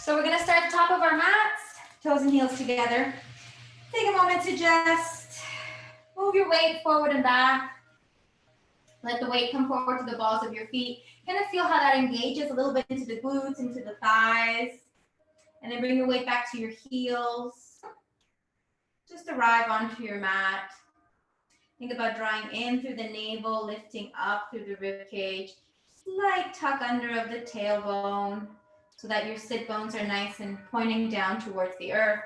So we're gonna start at the top of our mats, toes and heels together. Take a moment to just move your weight forward and back. Let the weight come forward to the balls of your feet. Kind of feel how that engages a little bit into the glutes, into the thighs. And then bring your weight back to your heels. Just arrive onto your mat. Think about drawing in through the navel, lifting up through the rib cage. Slight tuck under of the tailbone so that your sit bones are nice and pointing down towards the earth.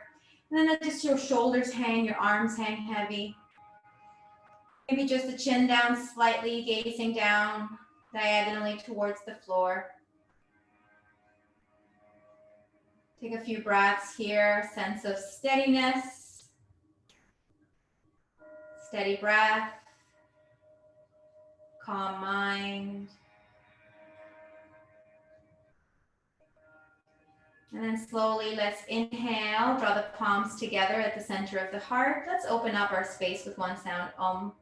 And then let just your shoulders hang, your arms hang heavy. Maybe just the chin down slightly, gazing down diagonally towards the floor. Take a few breaths here, sense of steadiness, steady breath, calm mind. And then slowly let's inhale, draw the palms together at the center of the heart. Let's open up our space with one sound, Om.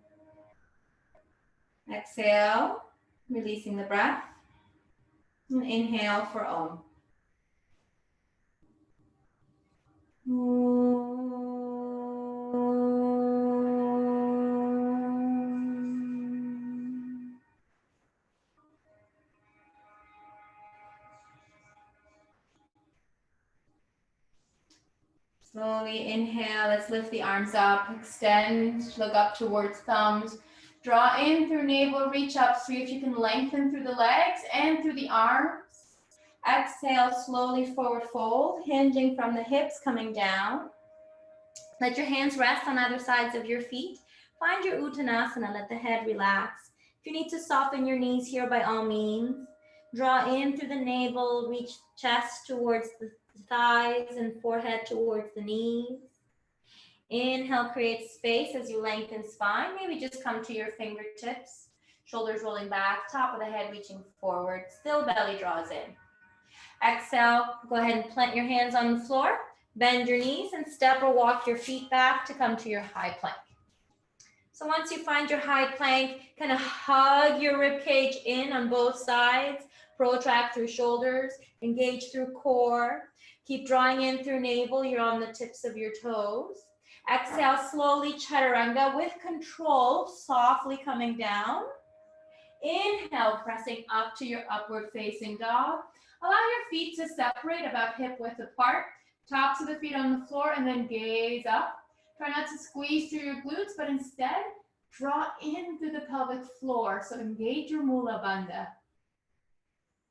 Exhale, releasing the breath. And inhale for Om. Slowly inhale, let's lift the arms up, extend, look up towards thumbs. Draw in through navel, reach up, see if you can lengthen through the legs and through the arms. Exhale, slowly forward fold, hinging from the hips, coming down. Let your hands rest on either sides of your feet. Find your Uttanasana, let the head relax. If you need to soften your knees here, by all means. Draw in through the navel, reach chest towards the thighs and forehead towards the knees. Inhale, create space as you lengthen spine. Maybe just come to your fingertips. Shoulders rolling back, top of the head reaching forward. Still belly draws in. Exhale, go ahead and plant your hands on the floor. Bend your knees and step or walk your feet back to come to your high plank. So once you find your high plank, kind of hug your rib cage in on both sides. Protract through shoulders, engage through core. Keep drawing in through navel, you're on the tips of your toes. Exhale, slowly chaturanga with control, softly coming down. Inhale, pressing up to your upward facing dog. Allow your feet to separate about hip width apart. Tops of the feet on the floor and then gaze up. Try not to squeeze through your glutes, but instead draw in through the pelvic floor. So engage your Mula Bandha.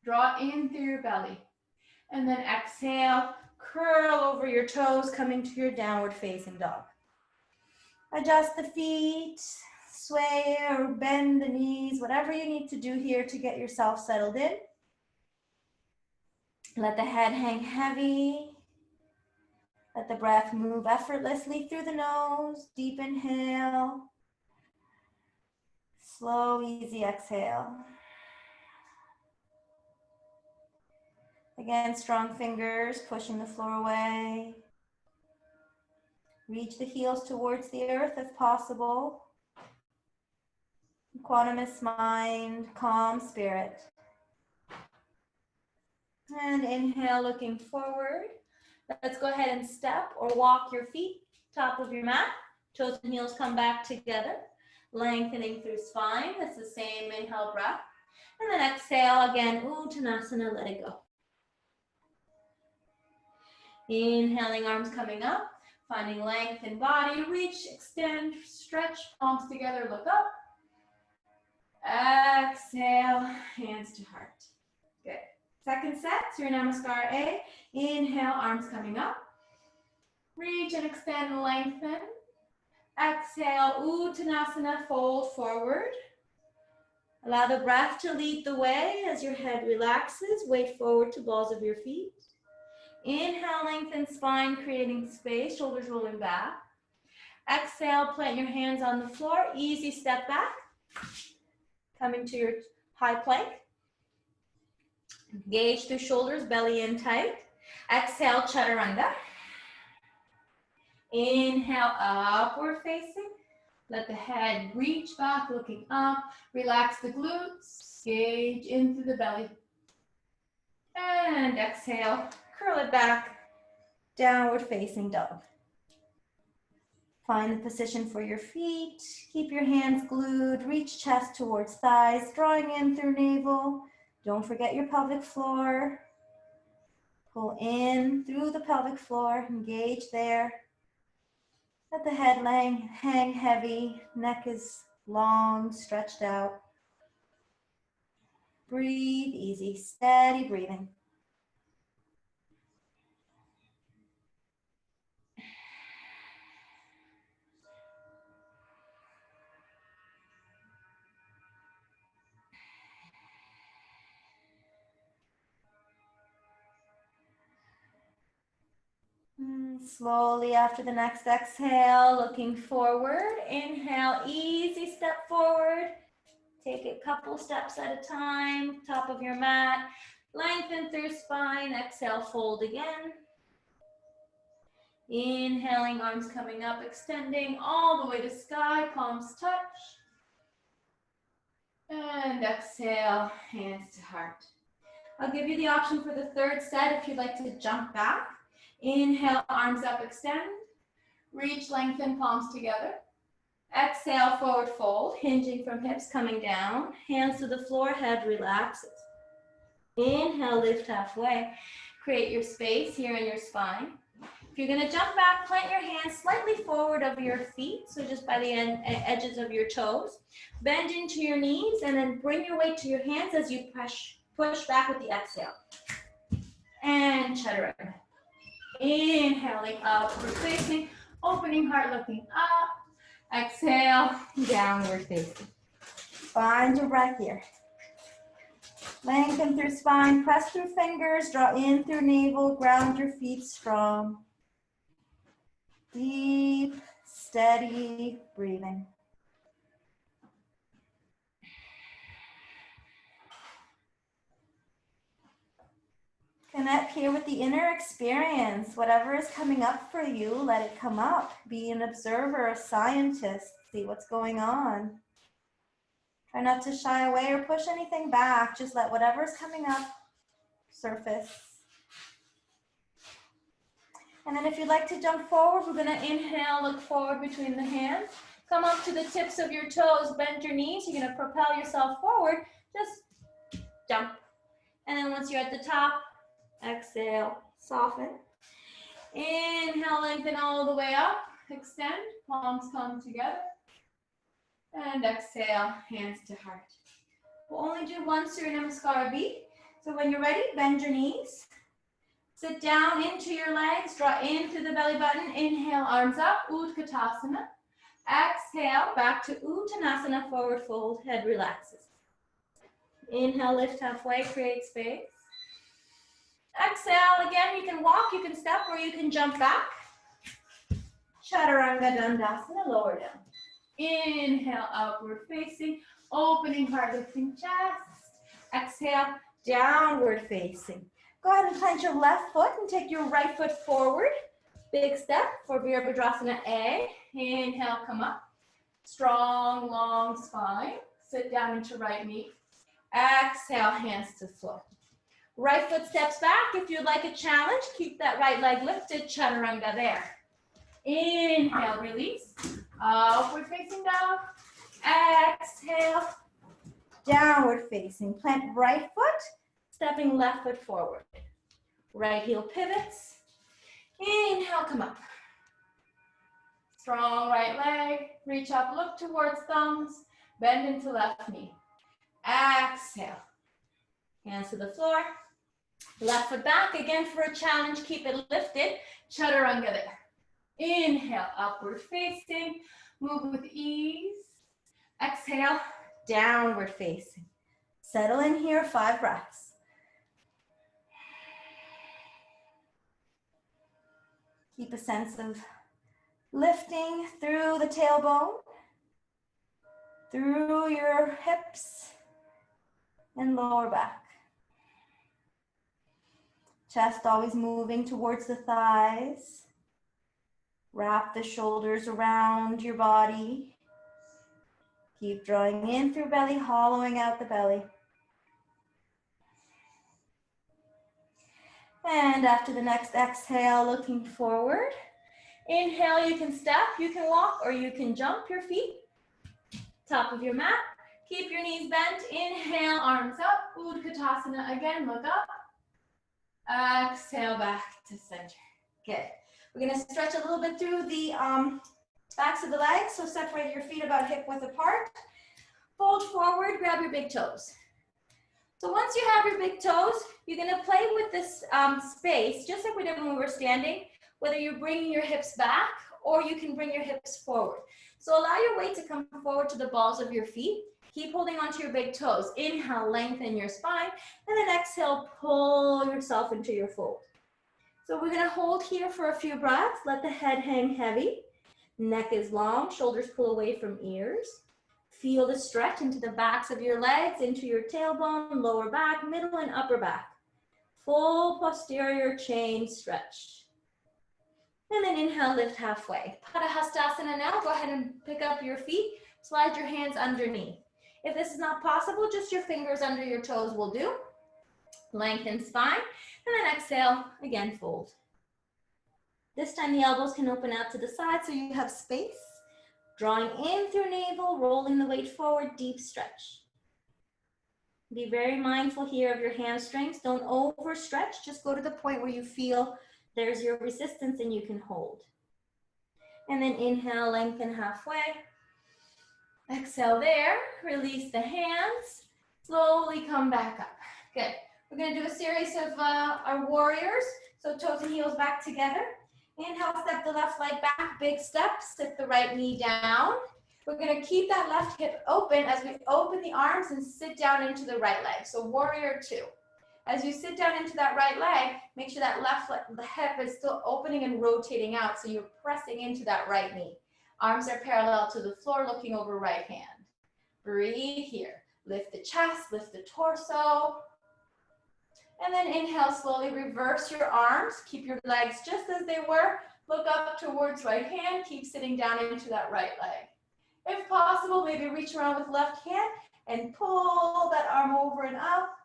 Draw in through your belly. And then exhale, curl over your toes, coming to your downward facing dog. Adjust the feet, sway or bend the knees, whatever you need to do here to get yourself settled in. Let the head hang heavy. Let the breath move effortlessly through the nose. Deep inhale. Slow, easy exhale. Again, strong fingers pushing the floor away. Reach the heels towards the earth if possible. Equanimous mind, calm spirit. And inhale, looking forward. Let's go ahead and step or walk your feet, top of your mat. Toes and heels come back together. Lengthening through spine. That's the same inhale breath. And then exhale again, Uttanasana, let it go. Inhaling, arms coming up. Finding length in body. Reach, extend, stretch, palms together, look up. Exhale, hands to heart. Good. Second set, Surya Namaskar A. Inhale, arms coming up. Reach and extend and lengthen. Exhale, Uttanasana, fold forward. Allow the breath to lead the way as your head relaxes. Weight forward to balls of your feet. Inhale, lengthen spine, creating space, shoulders rolling back. Exhale, plant your hands on the floor. Easy step back. Coming to your high plank. Engage through shoulders, belly in tight. Exhale, chaturanga. Inhale, upward facing. Let the head reach back, looking up. Relax the glutes. Gauge into the belly. And exhale, curl it back, downward facing dog. Find the position for your feet. Keep your hands glued. Reach chest towards thighs, drawing in through navel. Don't forget your pelvic floor. Pull in through the pelvic floor. Engage there. Let the head hang heavy. Neck is long, stretched out. Breathe easy, steady breathing. Slowly after the next exhale, looking forward. Inhale, easy step forward. Take a couple steps at a time, top of your mat. Lengthen through spine. Exhale, fold again. Inhaling, arms coming up, extending all the way to sky, palms touch. And exhale, hands to heart. I'll give you the option for the third set if you'd like to jump back. Inhale, arms up, extend. Reach, lengthen, palms together. Exhale, forward fold, hinging from hips, coming down. Hands to the floor, head relaxes. Inhale, lift halfway. Create your space here in your spine. If you're gonna jump back, plant your hands slightly forward of your feet, so just by the edges of your toes. Bend into your knees and then bring your weight to your hands as you push back with the exhale. And chaturanga. Inhaling, upward facing, opening heart, looking up. Exhale, downward facing. Find your breath here. Lengthen through spine, press through fingers, draw in through navel, ground your feet strong. Deep, steady breathing. Connect here with the inner experience. Whatever is coming up for you, let it come up. Be an observer, a scientist. See what's going on. Try not to shy away or push anything back. Just let whatever's coming up surface. And then if you'd like to jump forward, we're gonna inhale, look forward between the hands. Come up to the tips of your toes, bend your knees. You're gonna propel yourself forward. Just jump. And then once you're at the top, exhale, soften. Inhale, lengthen all the way up. Extend, palms come together. And exhale, hands to heart. We'll only do one Surya Namaskar beat. So when you're ready, bend your knees. Sit down into your legs, draw in through the belly button. Inhale, arms up, Utkatasana. Exhale, back to Uttanasana, forward fold, head relaxes. Inhale, lift halfway, create space. Exhale, again, you can walk, you can step, or you can jump back. Chaturanga Dandasana, lower down. Inhale, upward facing, opening heart, lifting chest. Exhale, downward facing. Go ahead and plant your left foot and take your right foot forward. Big step for Virabhadrasana A. Inhale, come up. Strong, long spine. Sit down into right knee. Exhale, hands to floor. Right foot steps back. If you'd like a challenge, keep that right leg lifted. Chaturanga there. Inhale, release. Upward facing dog. Exhale, downward facing. Plant right foot, stepping left foot forward. Right heel pivots. Inhale, come up. Strong right leg. Reach up, look towards thumbs. Bend into left knee. Exhale. Hands to the floor. Left foot back. Again for a challenge, keep it lifted. Chaturanga there. Inhale, upward facing. Move with ease. Exhale, downward facing. Settle in here, 5 breaths. Keep a sense of lifting through the tailbone, through your hips and lower back. Chest always moving towards the thighs. Wrap the shoulders around your body. Keep drawing in through belly, hollowing out the belly. And after the next exhale, looking forward. Inhale, you can step, you can walk, or you can jump your feet. Top of your mat. Keep your knees bent. Inhale, arms up. Utkatasana again, look up. Exhale, back to center. Good. We're gonna stretch a little bit through the backs of the legs. So separate your feet about hip width apart. Fold forward, grab your big toes. So once you have your big toes, you're gonna play with this space, just like we did when we were standing, whether you're bringing your hips back or you can bring your hips forward. So allow your weight to come forward to the balls of your feet. Keep holding onto your big toes. Inhale, lengthen your spine, and then exhale, pull yourself into your fold. So we're gonna hold here for a few breaths. Let the head hang heavy. Neck is long, shoulders pull away from ears. Feel the stretch into the backs of your legs, into your tailbone, lower back, middle and upper back. Full posterior chain stretch. And then inhale, lift halfway. Padahastasana now, go ahead and pick up your feet, slide your hands underneath. If this is not possible, just your fingers under your toes will do. Lengthen spine, and then exhale, again fold. This time the elbows can open out to the side so you have space. Drawing in through navel, rolling the weight forward, deep stretch. Be very mindful here of your hamstrings. Don't overstretch, just go to the point where you feel there's your resistance and you can hold. And then inhale, lengthen halfway. Exhale there, release the hands. Slowly come back up. Good. We're gonna do a series of our warriors. So toes and heels back together. Inhale, step the left leg back, big step, sit the right knee down. We're gonna keep that left hip open as we open the arms and sit down into the right leg. So warrior two. As you sit down into that right leg, make sure that left leg, the hip is still opening and rotating out, so you're pressing into that right knee. Arms are parallel to the floor, looking over right hand. Breathe here. Lift the chest, lift the torso. And then inhale, slowly reverse your arms. Keep your legs just as they were. Look up towards right hand. Keep sitting down into that right leg. If possible, maybe reach around with left hand and pull that arm over and up.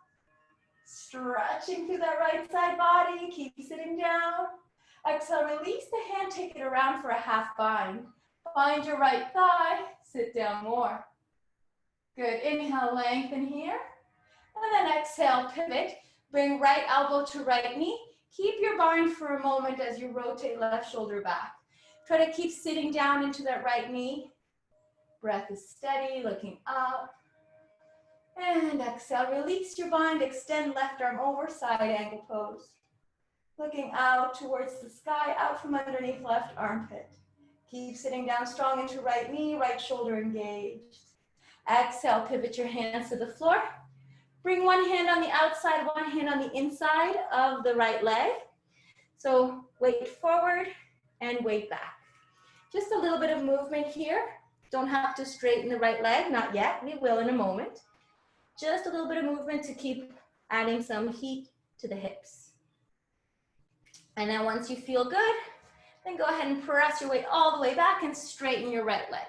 Stretching through that right side body. Keep sitting down. Exhale, release the hand. Take it around for a half bind. Find your right thigh. Sit down more. Good. Inhale, lengthen here. And then exhale, pivot. Bring right elbow to right knee. Keep your bind for a moment as you rotate left shoulder back. Try to keep sitting down into that right knee. Breath is steady, looking up. And exhale, release your bind, extend left arm over, side angle pose. Looking out towards the sky, out from underneath left armpit. Keep sitting down strong into right knee, right shoulder engaged. Exhale, pivot your hands to the floor. Bring one hand on the outside, one hand on the inside of the right leg. So weight forward and weight back. Just a little bit of movement here. Don't have to straighten the right leg, not yet. We will in a moment. Just a little bit of movement to keep adding some heat to the hips. And then once you feel good, then go ahead and press your weight all the way back and straighten your right leg.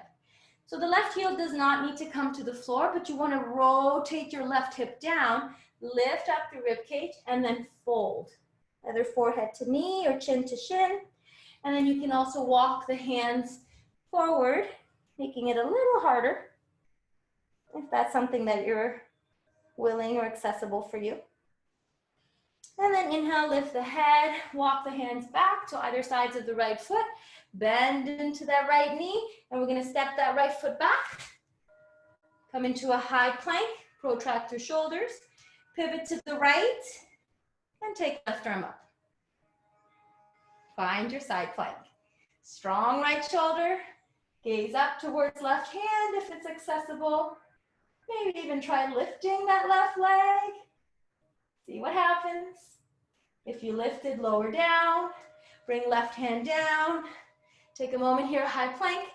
So the left heel does not need to come to the floor, but you want to rotate your left hip down, lift up the rib cage, and then fold. Either forehead to knee or chin to shin. And then you can also walk the hands forward, making it a little harder, if that's something that you're willing or accessible for you. And then inhale, lift the head, walk the hands back to either sides of the right foot, bend into that right knee, and we're gonna step that right foot back. Come into a high plank, protract your shoulders, pivot to the right, and take left arm up. Find your side plank. Strong right shoulder, gaze up towards left hand if it's accessible. Maybe even try lifting that left leg. See what happens. If you lifted, lower down. Bring left hand down. Take a moment here, high plank,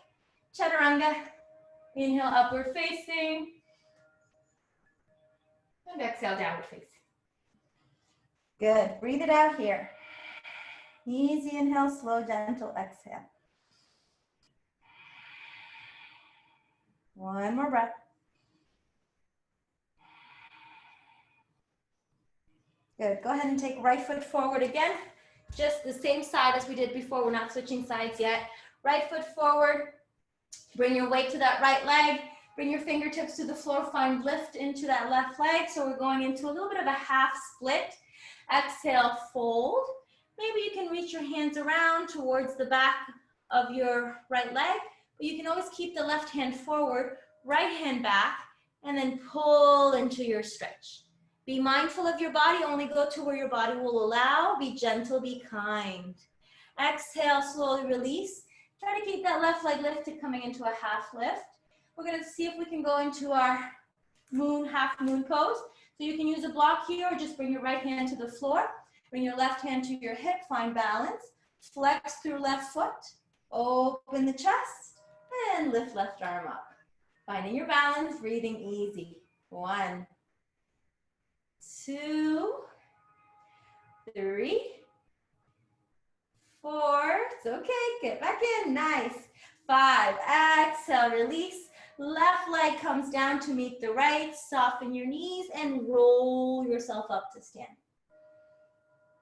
chaturanga. Inhale, upward facing. And exhale, downward facing. Good, breathe it out here. Easy inhale, slow, gentle exhale. One more breath. Good. Go ahead and take right foot forward again. Just the same side as we did before. We're not switching sides yet. Right foot forward. Bring your weight to that right leg. Bring your fingertips to the floor. Find lift into that left leg. So we're going into a little bit of a half split. Exhale, fold. Maybe you can reach your hands around towards the back of your right leg, but you can always keep the left hand forward, right hand back, and then pull into your stretch. Be mindful of your body. Only go to where your body will allow. Be gentle, be kind. Exhale, slowly release. Try to keep that left leg lifted, coming into a half lift. We're gonna see if we can go into our half moon pose. So you can use a block here or just bring your right hand to the floor. Bring your left hand to your hip, find balance. Flex through left foot, open the chest, and lift left arm up. Finding your balance, breathing easy. 1, 2, 3, 4. It's okay, get back in, nice. 5, exhale, release. Left leg comes down to meet the right. Soften your knees and roll yourself up to stand.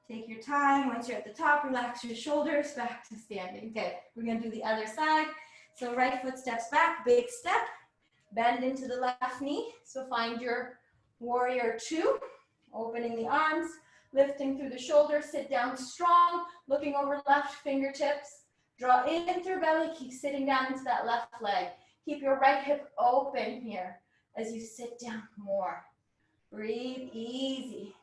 Take your time. Once you're at the top, relax your shoulders, back to standing. Good. We're going to do the other side. So right foot steps back, big step. Bend into the left knee. So find your warrior 2. Opening the arms, lifting through the shoulders. Sit down strong, looking over left fingertips. Draw in through belly. Keep sitting down into that left leg. Keep your right hip open here as you sit down more. Breathe easy.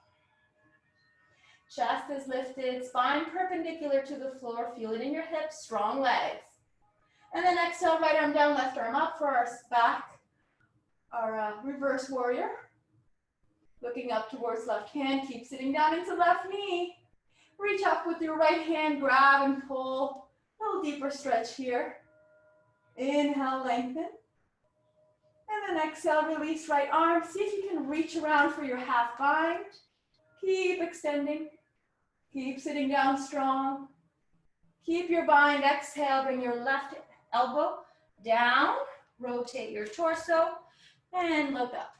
Chest is lifted, spine perpendicular to the floor. Feel it in your hips, strong legs. And then exhale, right arm down, left arm up for our back, our reverse warrior. Looking up towards left hand, keep sitting down into left knee. Reach up with your right hand, grab and pull. A little deeper stretch here. Inhale, lengthen. And then exhale, release right arm. See if you can reach around for your half bind. Keep extending. Keep sitting down strong. Keep your bind. Exhale, bring your left elbow down. Rotate your torso and look up.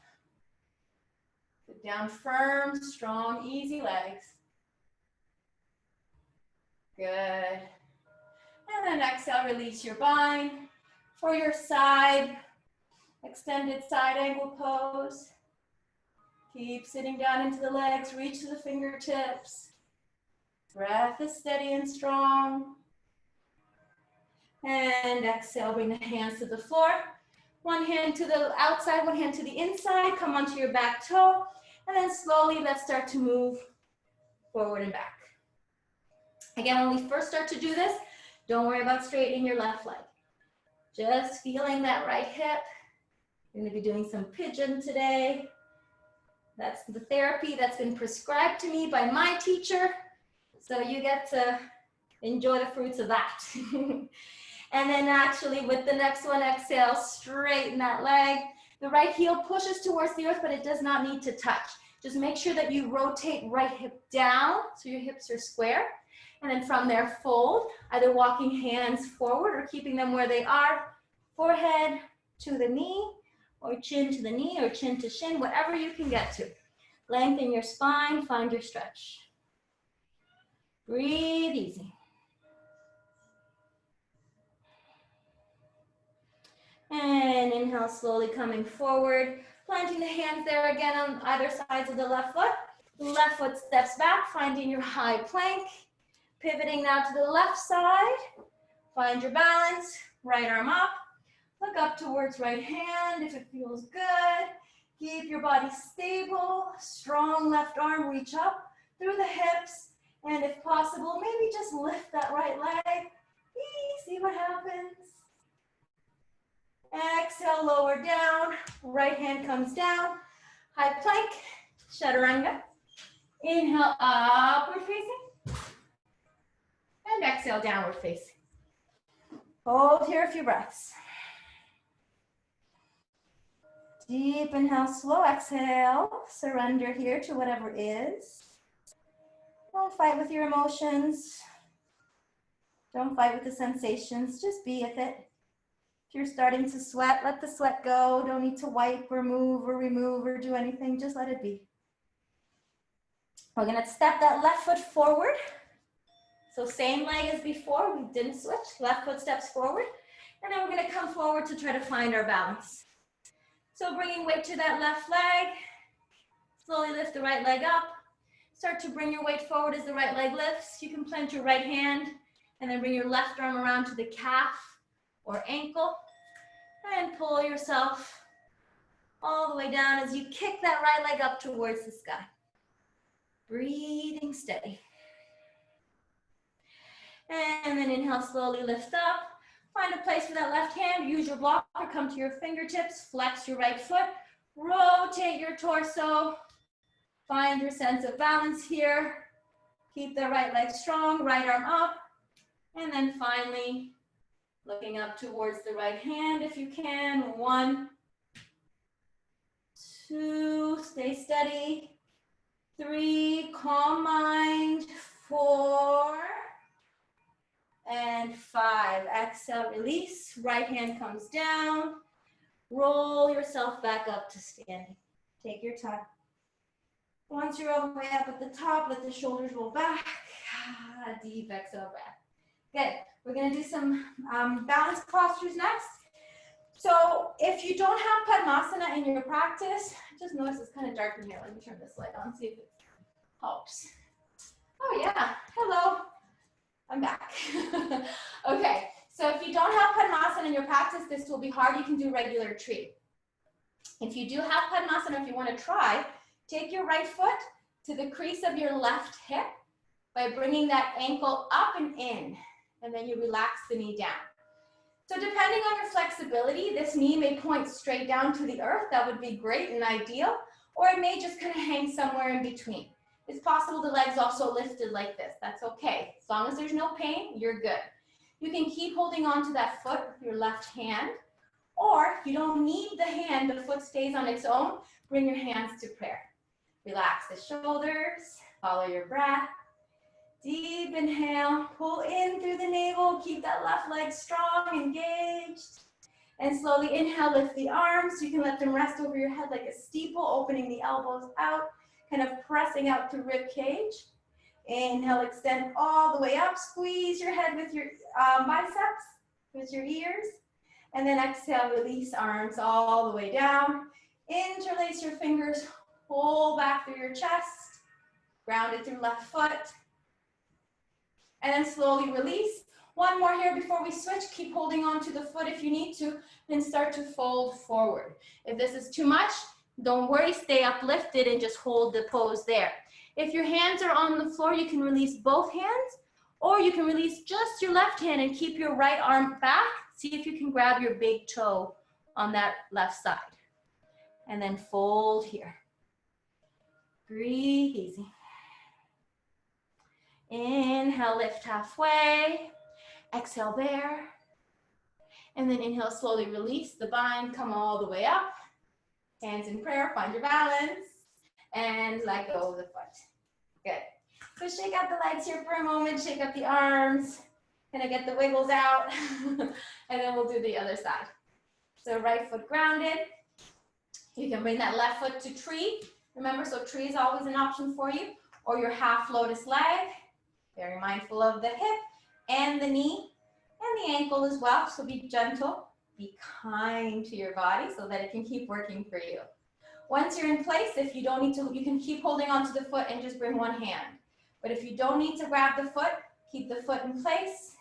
Sit down firm, strong, easy legs. Good. And then exhale, release your bind. For your side, extended side angle pose. Keep sitting down into the legs, reach to the fingertips. Breath is steady and strong. And exhale, bring the hands to the floor. One hand to the outside, one hand to the inside. Come onto your back toe. And then slowly, let's start to move forward and back. Again, when we first start to do this, don't worry about straightening your left leg. Just feeling that right hip. We're going to be doing some pigeon today. That's the therapy that's been prescribed to me by my teacher. So you get to enjoy the fruits of that. And then actually with the next one, exhale, straighten that leg. The right heel pushes towards the earth, but it does not need to touch. Just make sure that you rotate right hip down so your hips are square. And then from there, fold, either walking hands forward or keeping them where they are. Forehead to the knee, or chin to the knee, or chin to shin, whatever you can get to. Lengthen your spine, find your stretch. Breathe easy. And inhale, slowly coming forward. Planting the hands there again on either sides of the left foot. Left foot steps back, finding your high plank. Pivoting now to the left side. Find your balance, right arm up. Look up towards right hand if it feels good. Keep your body stable. Strong left arm, reach up through the hips. And if possible, maybe just lift that right leg. See what happens. Exhale, lower down. Right hand comes down. High plank, chaturanga. Inhale, upward facing. And exhale, downward facing. Hold here a few breaths. Deep inhale, slow exhale. Surrender here to whatever is. Don't fight with your emotions. Don't fight with the sensations. Just be with it. If you're starting to sweat, let the sweat go. Don't need to wipe or move or remove or do anything. Just let it be. We're gonna step that left foot forward. So same leg as before, we didn't switch. Left foot steps forward. And then we're gonna come forward to try to find our balance. So bringing weight to that left leg. Slowly lift the right leg up. Start to bring your weight forward as the right leg lifts. You can plant your right hand and then bring your left arm around to the calf or ankle and pull yourself all the way down as you kick that right leg up towards the sky. Breathing steady. And then inhale, slowly lift up. Find a place for that left hand. Use your blocker, come to your fingertips, flex your right foot, rotate your torso. Find your sense of balance here. Keep the right leg strong, right arm up. And then finally, looking up towards the right hand if you can. 1, 2, stay steady. 3, calm mind. 4, and 5. Exhale, release. Right hand comes down. Roll yourself back up to standing. Take your time. Once you're all the way up at the top, let the shoulders roll back. Deep exhale breath. Good. We're going to do some balance postures next. So if you don't have Padmasana in your practice, just notice it's kind of dark in here. Let me turn this light on, see if it helps. Oh yeah, hello. I'm back. Okay, so if you don't have Padmasana in your practice, this will be hard. You can do regular tree. If you do have Padmasana, if you want to try, take your right foot to the crease of your left hip by bringing that ankle up and in, and then you relax the knee down. So depending on your flexibility, this knee may point straight down to the earth. That would be great and ideal, or it may just kind of hang somewhere in between. It's possible the legs also lifted like this. That's okay. As long as there's no pain, you're good. You can keep holding on to that foot with your left hand, or if you don't need the hand, the foot stays on its own, bring your hands to prayer. Relax the shoulders, follow your breath. Deep inhale, pull in through the navel, keep that left leg strong, engaged. And slowly inhale, lift the arms. You can let them rest over your head like a steeple, opening the elbows out, kind of pressing out to rib cage. Inhale, extend all the way up. Squeeze your head with your biceps, with your ears. And then exhale, release arms all the way down. Interlace your fingers, pull back through your chest. Ground it through left foot. And then slowly release. One more here before we switch. Keep holding on to the foot if you need to, and start to fold forward. If this is too much, don't worry, stay uplifted and just hold the pose there. If your hands are on the floor, you can release both hands, or you can release just your left hand and keep your right arm back. See if you can grab your big toe on that left side. And then fold here. Breathe easy. Inhale, lift halfway. Exhale there. And then inhale, slowly release the bind, come all the way up. Hands in prayer, find your balance. And let go of the foot. Good. So shake out the legs here for a moment, shake up the arms. Kind of get the wiggles out. And then we'll do the other side. So right foot grounded. You can bring that left foot to tree. Remember, so tree is always an option for you. Or your half lotus leg. Very mindful of the hip and the knee and the ankle as well. So be gentle, be kind to your body so that it can keep working for you. Once you're in place, if you don't need to, you can keep holding onto the foot and just bring one hand. But if you don't need to grab the foot, keep the foot in place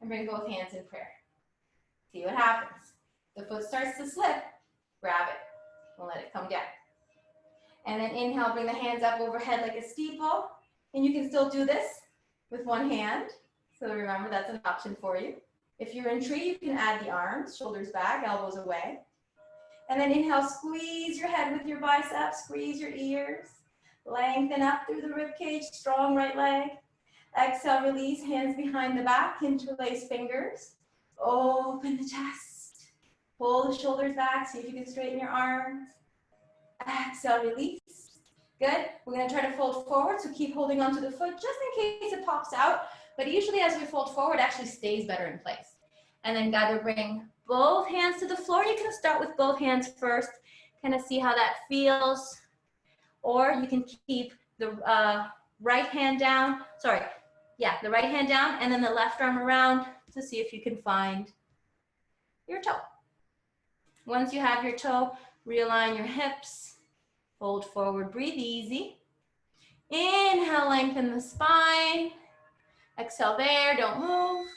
and bring both hands in prayer. See what happens. The foot starts to slip, grab it and let it come down. And then inhale, bring the hands up overhead like a steeple. And you can still do this with one hand. So remember, that's an option for you. If you're in tree, you can add the arms, shoulders back, elbows away. And then inhale, squeeze your head with your biceps, squeeze your ears. Lengthen up through the rib cage, strong right leg. Exhale, release, hands behind the back, interlace fingers. Open the chest. Pull the shoulders back, see if you can straighten your arms. Exhale, release. Good. We're going to try to fold forward, so keep holding onto the foot just in case it pops out. But usually as we fold forward, it actually stays better in place. And then gather, bring both hands to the floor. You can start with both hands first, kind of see how that feels. Or you can keep the right hand down, sorry, yeah, the right hand down, and then the left arm around to see if you can find your toe. Once you have your toe, realign your hips, fold forward, breathe easy. Inhale, lengthen the spine. Exhale there, don't move.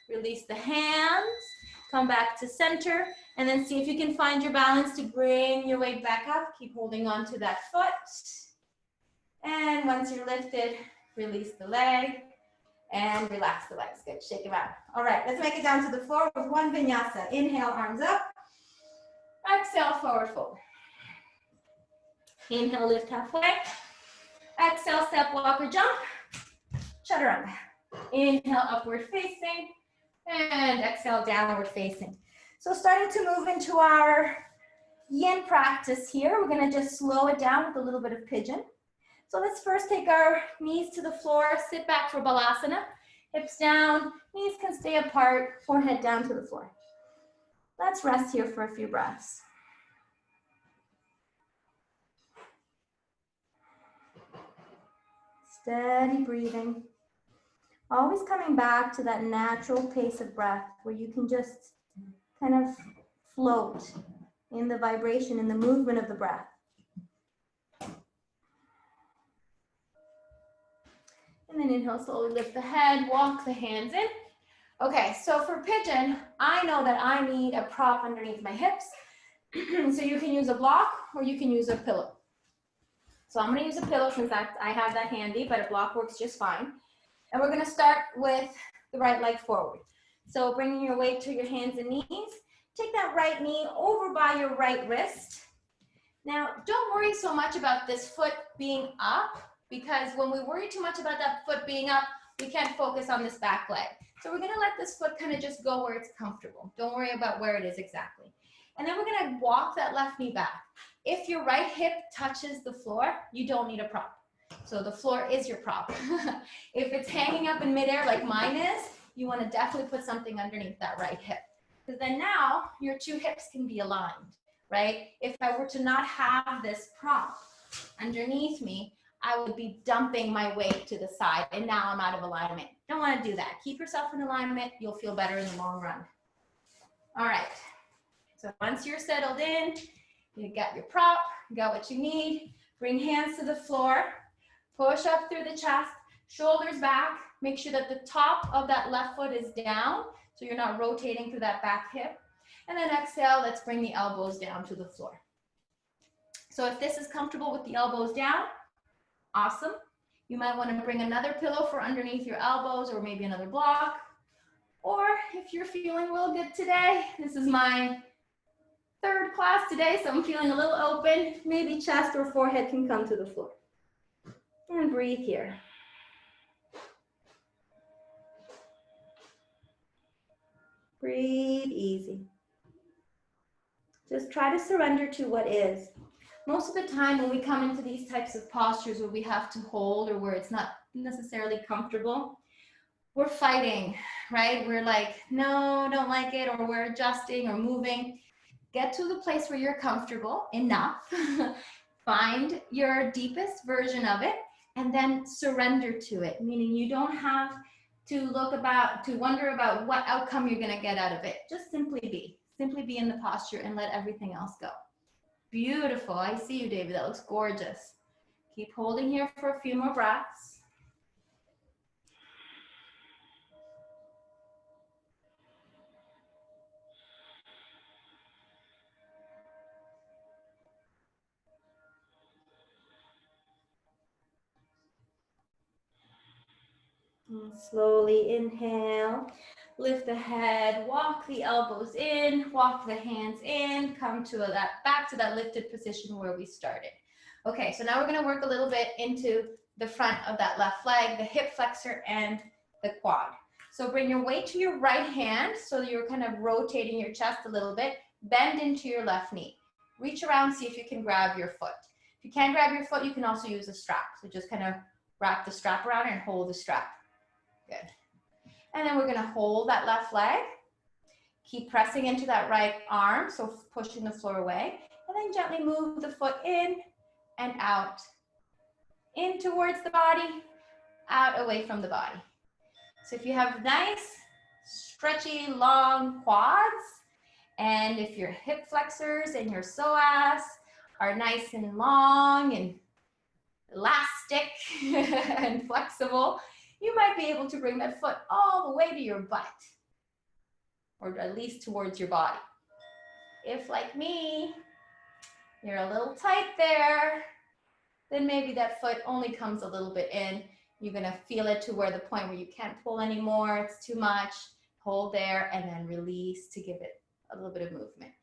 Release the hands, come back to center, and then see if you can find your balance to bring your weight back up. Keep holding on to that foot. And once you're lifted, release the leg and relax the legs. Good, shake them out. All right, let's make it down to the floor with one vinyasa. Inhale, arms up. Exhale, forward fold. Inhale, lift halfway. Exhale, step, walk, or jump. Chaturanga. Inhale, upward facing. And exhale, downward facing. So starting to move into our yin practice here. We're going to just slow it down with a little bit of pigeon. So let's first take our knees to the floor, sit back for balasana. Hips down, knees can stay apart, forehead down to the floor. Let's rest here for a few breaths. Steady breathing. Always coming back to that natural pace of breath where you can just kind of float in the vibration, in the movement of the breath. And then inhale, slowly lift the head, walk the hands in. Okay, so for pigeon, I know that I need a prop underneath my hips. So you can use a block or you can use a pillow. So I'm gonna use a pillow since I have that handy, but a block works just fine. And we're gonna start with the right leg forward. So bringing your weight to your hands and knees. Take that right knee over by your right wrist. Now, don't worry so much about this foot being up, because when we worry too much about that foot being up, we can't focus on this back leg. So we're gonna let this foot kind of just go where it's comfortable. Don't worry about where it is exactly. And then we're gonna walk that left knee back. If your right hip touches the floor, you don't need a prop. So the floor is your prop. If it's hanging up in midair like mine is, you wanna definitely put something underneath that right hip. Because then now your two hips can be aligned, right? If I were to not have this prop underneath me, I would be dumping my weight to the side and now I'm out of alignment. Don't want to do that. Keep yourself in alignment. You'll feel better in the long run. All right. So once you're settled in, you got your prop, you got what you need. Bring hands to the floor. Push up through the chest, shoulders back. Make sure that the top of that left foot is down so you're not rotating through that back hip. And then exhale, let's bring the elbows down to the floor. So if this is comfortable with the elbows down, awesome. You might want to bring another pillow for underneath your elbows or maybe another block. Or if you're feeling real good today, this is my third class today, so I'm feeling a little open. Maybe chest or forehead can come to the floor. And breathe here. Breathe easy. Just try to surrender to what is. Most of the time when we come into these types of postures where we have to hold or where it's not necessarily comfortable, we're fighting, right? We're like, no, don't like it, or we're adjusting or moving. Get to the place where you're comfortable enough. Find your deepest version of it and then surrender to it, meaning you don't have to wonder about what outcome you're gonna get out of it. Just simply be in the posture and let everything else go. Beautiful, I see you, David, that looks gorgeous. Keep holding here for a few more breaths. And slowly inhale, lift the head, walk the elbows in, walk the hands in, come to back to that lifted position where we started. Okay, so now we're gonna work a little bit into the front of that left leg, the hip flexor and the quad. So bring your weight to your right hand so you're kind of rotating your chest a little bit, bend into your left knee. Reach around, see if you can grab your foot. If you can't grab your foot, you can also use a strap. So just kind of wrap the strap around and hold the strap. Good. And then we're gonna hold that left leg. Keep pressing into that right arm, so pushing the floor away. And then gently move the foot in and out in towards the body, out away from the body. So if you have nice, stretchy, long quads, and if your hip flexors and your psoas are nice and long and elastic and flexible, you might be able to bring that foot all the way to your butt, or at least towards your body. If, like me, you're a little tight there, then maybe that foot only comes a little bit in. You're gonna feel it to where the point where you can't pull anymore, it's too much. Hold there and then release to give it a little bit of movement.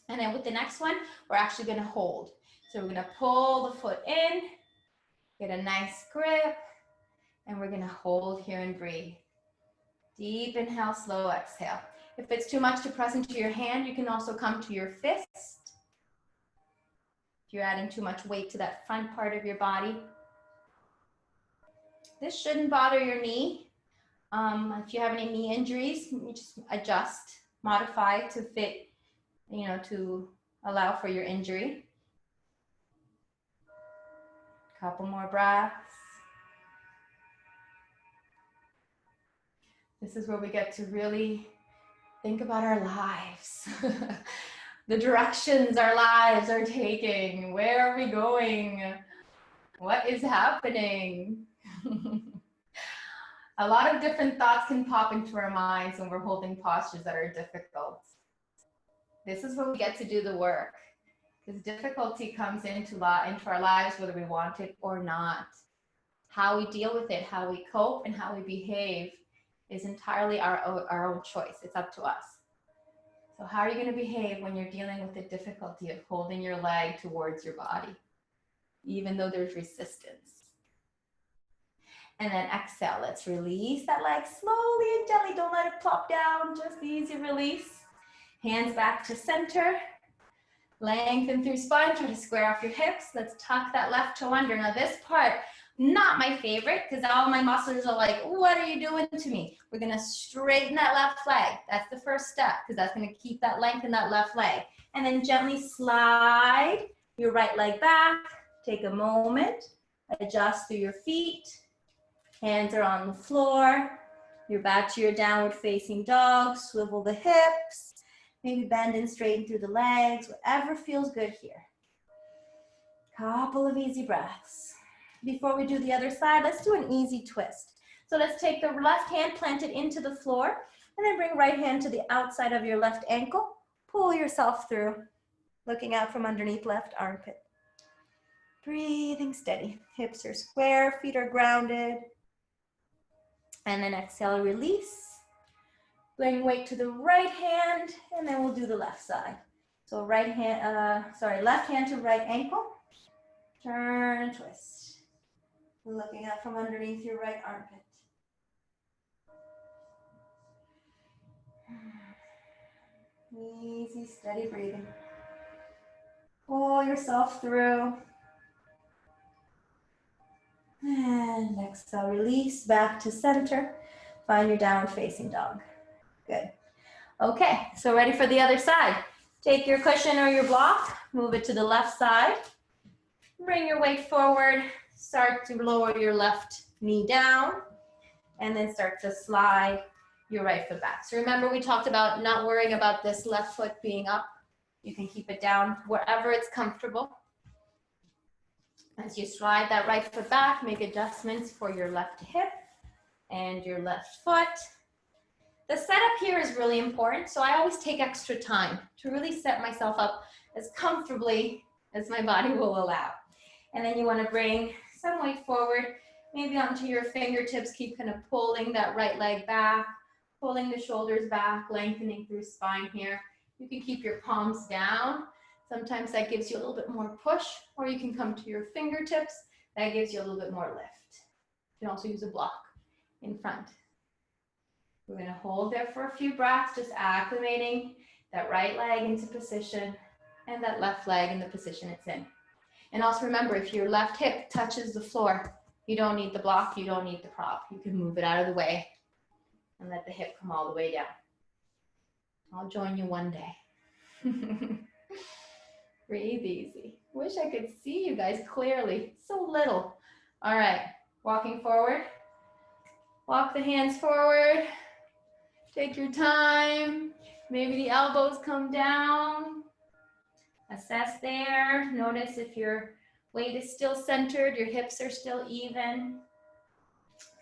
And then with the next one, we're actually gonna hold. So we're gonna pull the foot in, get a nice grip, and we're gonna hold here and breathe. Deep inhale, slow exhale. If it's too much to press into your hand, you can also come to your fist. If you're adding too much weight to that front part of your body. This shouldn't bother your knee. If you have any knee injuries, you just adjust, modify to fit, to allow for your injury. Couple more breaths. This is where we get to really think about our lives. The directions our lives are taking. Where are we going? What is happening? A lot of different thoughts can pop into our minds when we're holding postures that are difficult. This is where we get to do the work, because difficulty comes into our lives whether we want it or not. How we deal with it, how we cope, and how we behave is entirely our own choice. It's up to us. So how are you going to behave when you're dealing with the difficulty of holding your leg towards your body, even though there's resistance? And then exhale. Let's release that leg slowly and gently. Don't let it plop down. Just easy release. Hands back to center. Lengthen through spine. Try to square off your hips. Let's tuck that left toe under. Now this part, not my favorite, because all my muscles are like, what are you doing to me? We're going to straighten that left leg. That's the first step, because that's going to keep that length in that left leg. And then gently slide your right leg back. Take a moment. Adjust through your feet. Hands are on the floor. You're back to your downward facing dog. Swivel the hips. Maybe bend and straighten through the legs. Whatever feels good here. Couple of easy breaths. Before we do the other side, let's do an easy twist. So let's take the left hand, plant it into the floor, and then bring right hand to the outside of your left ankle. Pull yourself through, looking out from underneath left armpit. Breathing steady. Hips are square, feet are grounded. And then exhale, release. Bring weight to the right hand, and then we'll do the left side. So left hand to right ankle. Turn and twist. Looking out from underneath your right armpit. Easy, steady breathing. Pull yourself through. And exhale, release back to center. Find your downward facing dog. Good. Okay, so ready for the other side. Take your cushion or your block, move it to the left side. Bring your weight forward. Start to lower your left knee down. And then start to slide your right foot back. So remember, we talked about not worrying about this left foot being up. You can keep it down wherever it's comfortable. As you slide that right foot back, make adjustments for your left hip and your left foot. The setup here is really important, so I always take extra time to really set myself up as comfortably as my body will allow. And then you want to bring some weight forward, maybe onto your fingertips. Keep kind of pulling that right leg back, pulling the shoulders back, lengthening through spine here. You can keep your palms down. Sometimes that gives you a little bit more push, or you can come to your fingertips. That gives you a little bit more lift. You can also use a block in front. We're going to hold there for a few breaths, just acclimating that right leg into position and that left leg in the position it's in. And also remember, if your left hip touches the floor, you don't need the block, you don't need the prop. You can move it out of the way and let the hip come all the way down. I'll join you one day. Breathe easy. Wish I could see you guys clearly. So little. All right, walking forward. Walk the hands forward. Take your time. Maybe the elbows come down. Assess there. Notice if your weight is still centered, your hips are still even.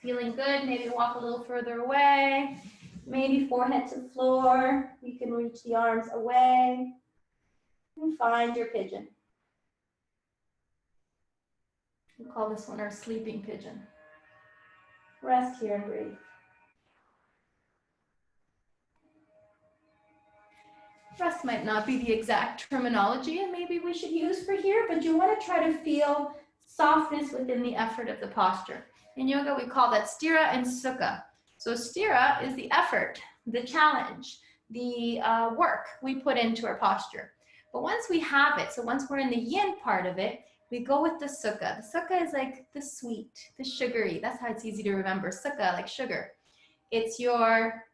Feeling good, maybe walk a little further away. Maybe forehead to the floor. You can reach the arms away. And find your pigeon. We'll call this one our sleeping pigeon. Rest here and breathe. Rest might not be the exact terminology and maybe we should use for here, but you want to try to feel softness within the effort of the posture. In yoga, we call that sthira and sukha. So sthira is the effort, the challenge, the work we put into our posture. But once we have it, so once we're in the yin part of it, we go with the sukha. The sukha is like the sweet, the sugary. That's how it's easy to remember. Sukha, like sugar. It's your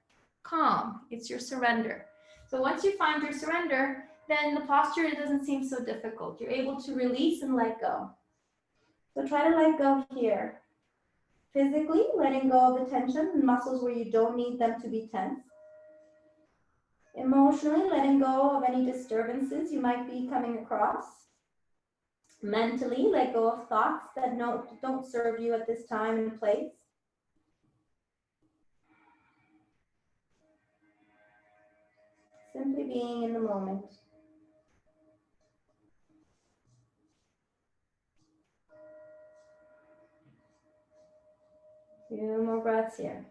calm. It's your surrender. So once you find your surrender, then the posture doesn't seem so difficult. You're able to release and let go. So try to let go here. Physically, letting go of the tension and muscles where you don't need them to be tense. Emotionally, letting go of any disturbances you might be coming across. Mentally, let go of thoughts that don't serve you at this time and place. Simply being in the moment. Few more breaths here.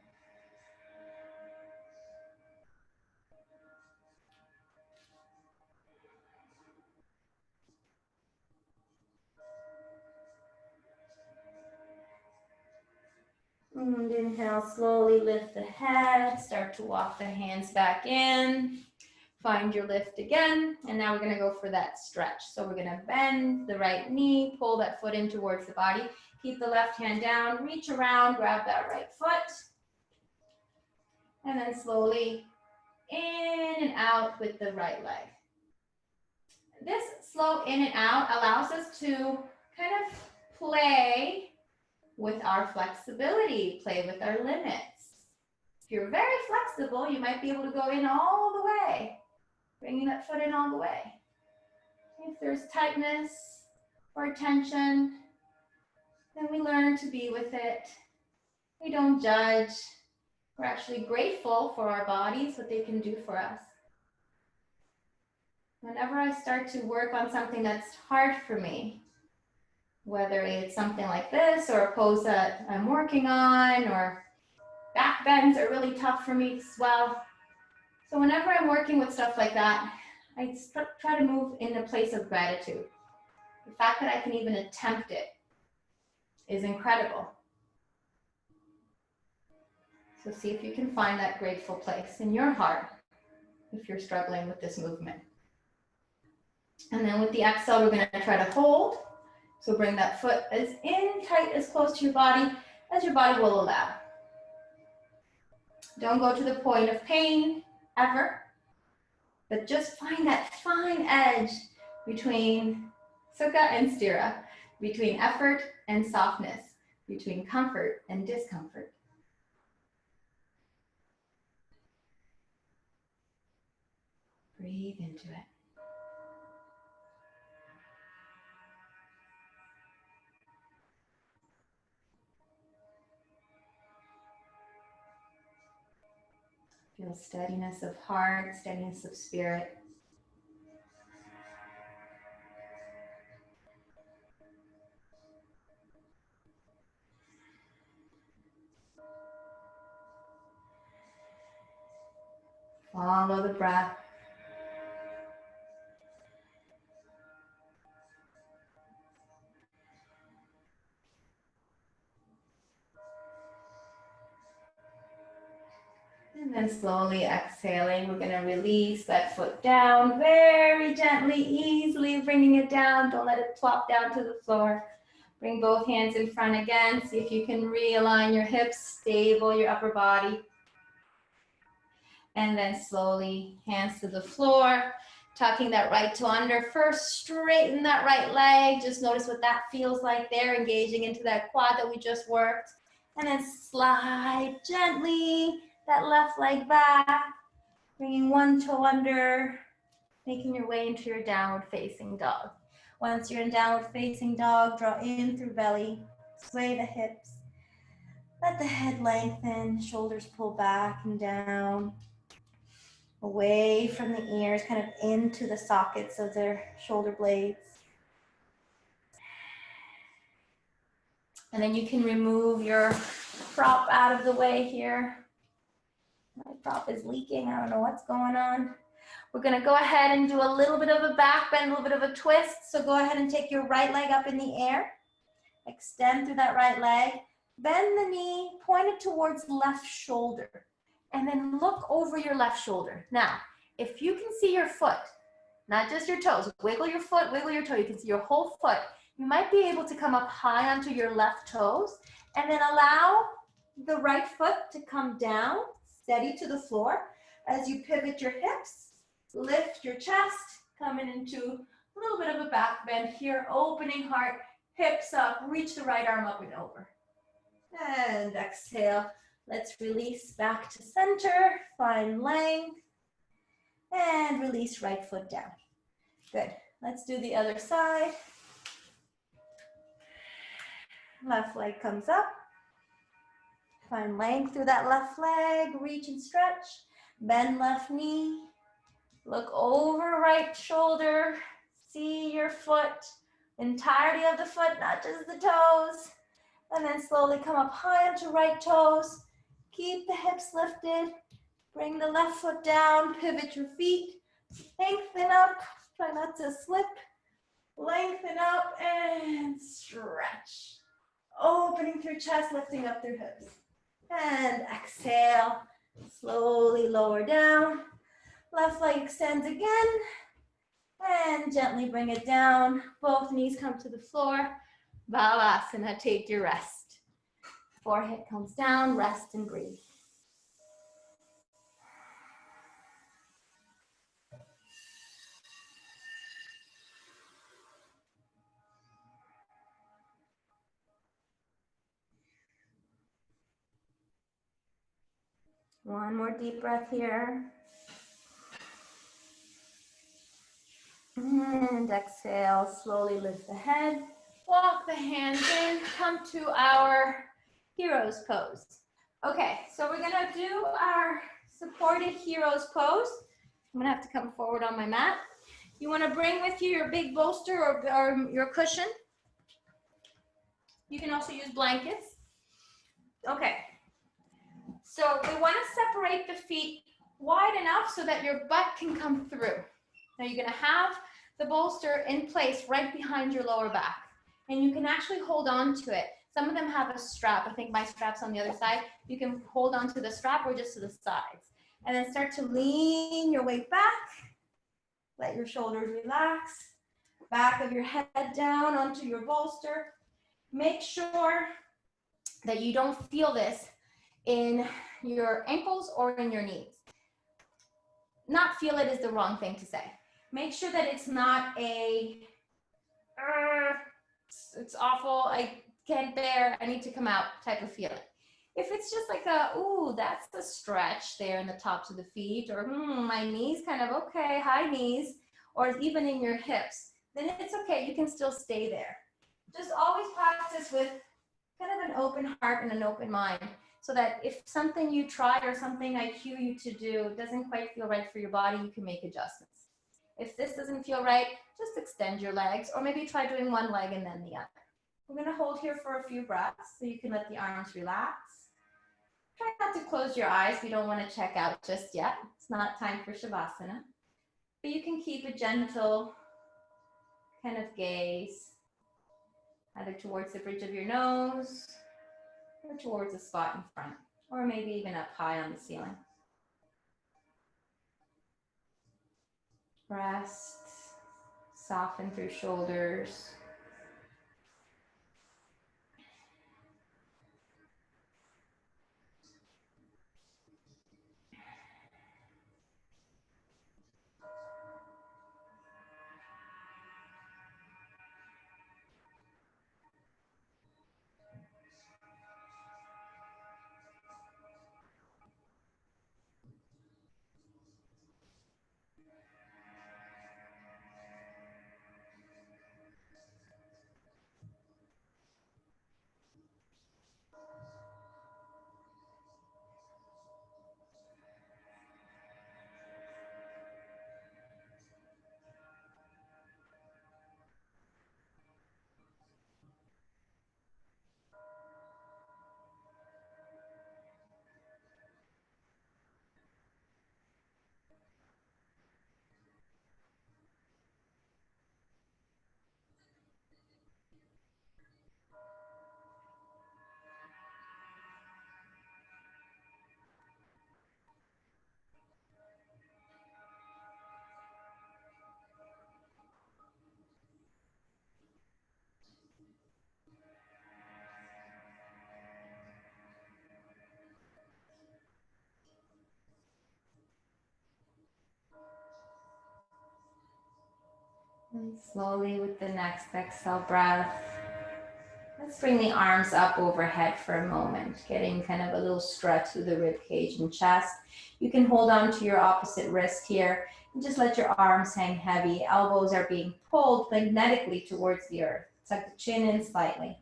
And inhale, slowly lift the head, start to walk the hands back in. Find your lift again, and now we're gonna go for that stretch. So we're gonna bend the right knee, pull that foot in towards the body, keep the left hand down, reach around, grab that right foot, and then slowly in and out with the right leg. This slow in and out allows us to kind of play with our flexibility, play with our limits. If you're very flexible, you might be able to go in all the way, bringing that foot in all the way. If there's tightness or tension, then we learn to be with it. We don't judge. We're actually grateful for our bodies, what they can do for us. Whenever I start to work on something that's hard for me, whether it's something like this or a pose that I'm working on, or back bends are really tough for me as well. So whenever I'm working with stuff like that, I try to move in a place of gratitude. The fact that I can even attempt it is incredible. So see if you can find that grateful place in your heart if you're struggling with this movement. And then with the exhale, we're going to try to hold. So bring that foot as in tight, as close to your body as your body will allow. Don't go to the point of pain ever, but just find that fine edge between sukha and sthira, between effort and softness, between comfort and discomfort. Breathe into it. Feel steadiness of heart, steadiness of spirit. Follow the breath. And then slowly exhaling, we're going to release that foot down very gently, easily bringing it down. Don't let it plop down to the floor. Bring both hands in front again. See if you can realign your hips, stable your upper body. And then slowly, hands to the floor. Tucking that right toe under. First, straighten that right leg. Just notice what that feels like there, engaging into that quad that we just worked. And then slide gently that left leg back, bringing one toe under, making your way into your downward facing dog. Once you're in downward facing dog, draw in through belly, sway the hips. Let the head lengthen, shoulders pull back and down, away from the ears, kind of into the sockets of their shoulder blades. And then you can remove your prop out of the way here. My prop is leaking, I don't know what's going on. We're gonna go ahead and do a little bit of a back bend, a little bit of a twist. So go ahead and take your right leg up in the air. Extend through that right leg. Bend the knee, point it towards left shoulder. And then look over your left shoulder. Now, if you can see your foot, not just your toes, wiggle your foot, wiggle your toe, you can see your whole foot. You might be able to come up high onto your left toes and then allow the right foot to come down, steady to the floor. As you pivot your hips, lift your chest, coming into a little bit of a back bend here, opening heart, hips up, reach the right arm up and over. And exhale. Let's release back to center, find length, and release right foot down. Good. Let's do the other side. Left leg comes up. Find length through that left leg, reach and stretch. Bend left knee. Look over right shoulder. See your foot, entirety of the foot, not just the toes. And then slowly come up high onto right toes. Keep the hips lifted. Bring the left foot down, pivot your feet. Lengthen up, try not to slip. Lengthen up and stretch. Opening through chest, lifting up through hips. And exhale, slowly lower down. Left leg extends again. And gently bring it down. Both knees come to the floor. Balasana, take your rest. Forehead comes down, rest and breathe. One more deep breath here. And exhale, slowly lift the head. Walk the hands in, come to our hero's pose. Okay, so we're gonna do our supported hero's pose. I'm gonna have to come forward on my mat. You wanna bring with you your big bolster or your cushion. You can also use blankets. Okay, so we wanna separate the feet wide enough so that your butt can come through. Now you're gonna have the bolster in place right behind your lower back. And you can actually hold on to it. Some of them have a strap. I think my strap's on the other side. You can hold on to the strap or just to the sides. And then start to lean your weight back. Let your shoulders relax. Back of your head down onto your bolster. Make sure that you don't feel this in your ankles or in your knees. Not feel it is the wrong thing to say. Make sure that it's not a, it's awful, I can't bear, I need to come out type of feeling. If it's just like a, ooh, that's a stretch there in the tops of the feet, or my knees kind of okay, high knees, or even in your hips, then it's okay, you can still stay there. Just always practice with kind of an open heart and an open mind, so that if something you try or something I cue you to do doesn't quite feel right for your body, you can make adjustments. If this doesn't feel right, just extend your legs, or maybe try doing one leg and then the other. We're gonna hold here for a few breaths so you can let the arms relax. Try not to close your eyes. We don't wanna check out just yet. It's not time for Shavasana. But you can keep a gentle kind of gaze, either towards the bridge of your nose, or towards a spot in front, or maybe even up high on the ceiling. Rest, soften through shoulders. And slowly with the next exhale breath, let's bring the arms up overhead for a moment, getting kind of a little stretch through the rib cage and chest. You can hold on to your opposite wrist here and just let your arms hang heavy. Elbows are being pulled magnetically towards the earth. Tuck the chin in slightly.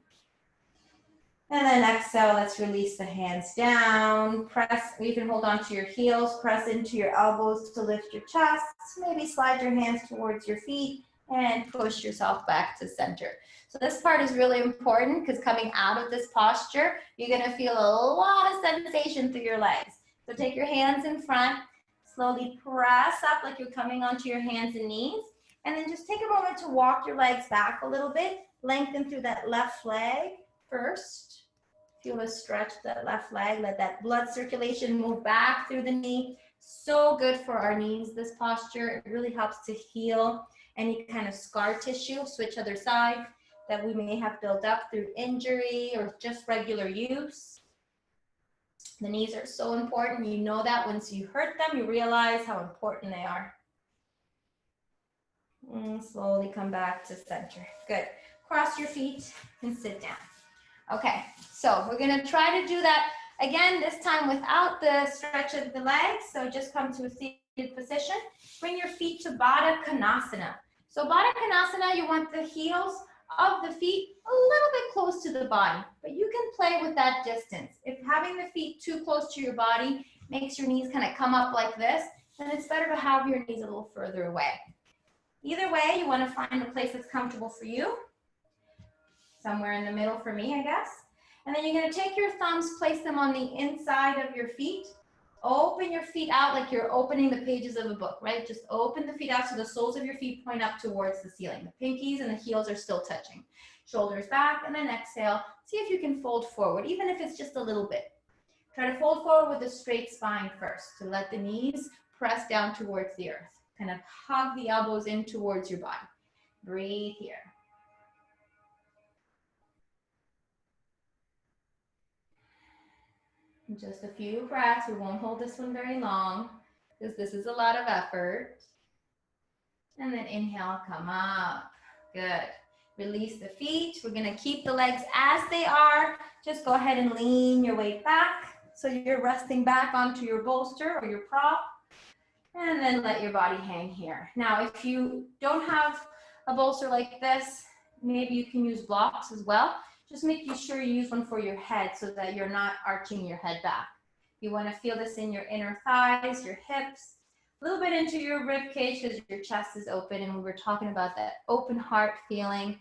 And then exhale, let's release the hands down. Press, you can hold on to your heels, press into your elbows to lift your chest. Maybe slide your hands towards your feet and push yourself back to center. So this part is really important because coming out of this posture, you're gonna feel a lot of sensation through your legs. So take your hands in front, slowly press up like you're coming onto your hands and knees, and then just take a moment to walk your legs back a little bit, lengthen through that left leg first. Feel a stretch that left leg, let that blood circulation move back through the knee. So good for our knees, this posture. It really helps to heal any kind of scar tissue, switch other side, that we may have built up through injury or just regular use. The knees are so important. You know that once you hurt them, you realize how important they are. And slowly come back to center. Good. Cross your feet and sit down. Okay, so we're gonna try to do that again, this time without the stretch of the legs. So just come to a seated position. Bring your feet to Baddha Konasana. So Baddha Konasana, you want the heels of the feet a little bit close to the body, but you can play with that distance. If having the feet too close to your body makes your knees kind of come up like this, then it's better to have your knees a little further away. Either way, you want to find a place that's comfortable for you. Somewhere in the middle for me, I guess. And then you're gonna take your thumbs, place them on the inside of your feet. Open your feet out like you're opening the pages of a book, right? Just open the feet out so the soles of your feet point up towards the ceiling. The pinkies and the heels are still touching. Shoulders back, and then exhale. See if you can fold forward, even if it's just a little bit. Try to fold forward with a straight spine first to let the knees press down towards the earth. Kind of hug the elbows in towards your body. Breathe here. Just a few breaths. We won't hold this one very long because this is a lot of effort. And then inhale, come up. Good. Release the feet. We're going to keep the legs as they are. Just go ahead and lean your weight back. So you're resting back onto your bolster or your prop. And then let your body hang here. Now, if you don't have a bolster like this, maybe you can use blocks as well. Just making sure you use one for your head so that you're not arching your head back. You want to feel this in your inner thighs, your hips, a little bit into your rib cage because your chest is open, and we were talking about that open heart feeling.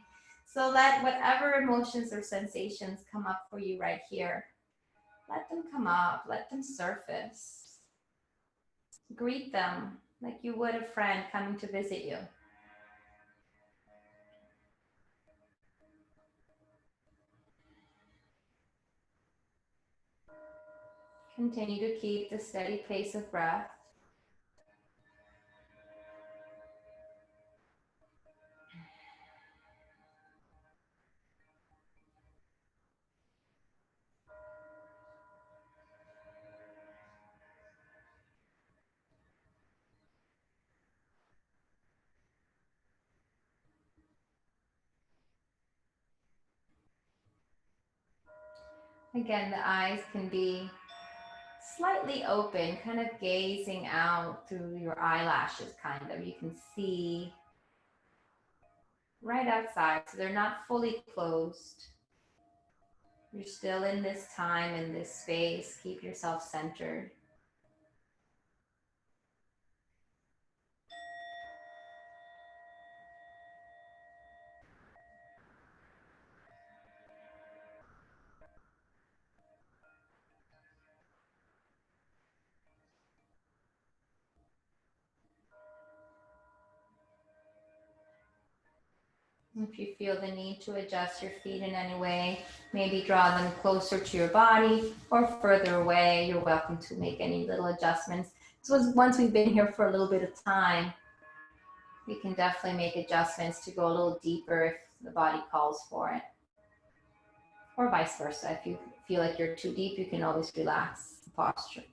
So let whatever emotions or sensations come up for you right here. Let them come up, let them surface. Greet them like you would a friend coming to visit you. Continue to keep the steady pace of breath. Again, the eyes can be slightly open, kind of gazing out through your eyelashes, kind of. You can see right outside, so they're not fully closed. You're still in this time, in this space. Keep yourself centered. If you feel the need to adjust your feet in any way, maybe draw them closer to your body or further away, you're welcome to make any little adjustments. So once we've been here for a little bit of time, we can definitely make adjustments to go a little deeper if the body calls for it. Or vice versa. If you feel like you're too deep, you can always relax the posture.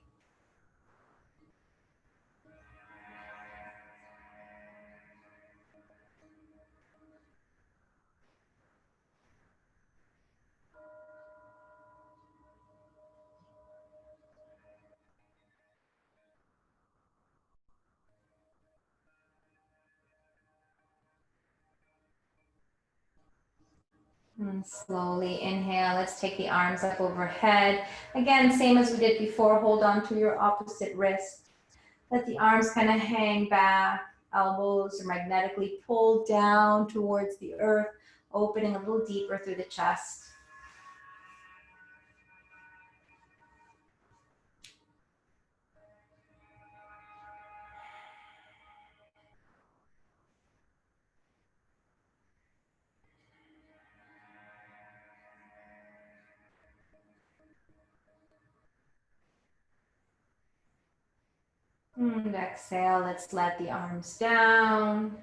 And slowly inhale. Let's take the arms up overhead. Again, same as we did before. Hold on to your opposite wrist. Let the arms kind of hang back. Elbows are magnetically pulled down towards the earth, opening a little deeper through the chest. And exhale, let's let the arms down.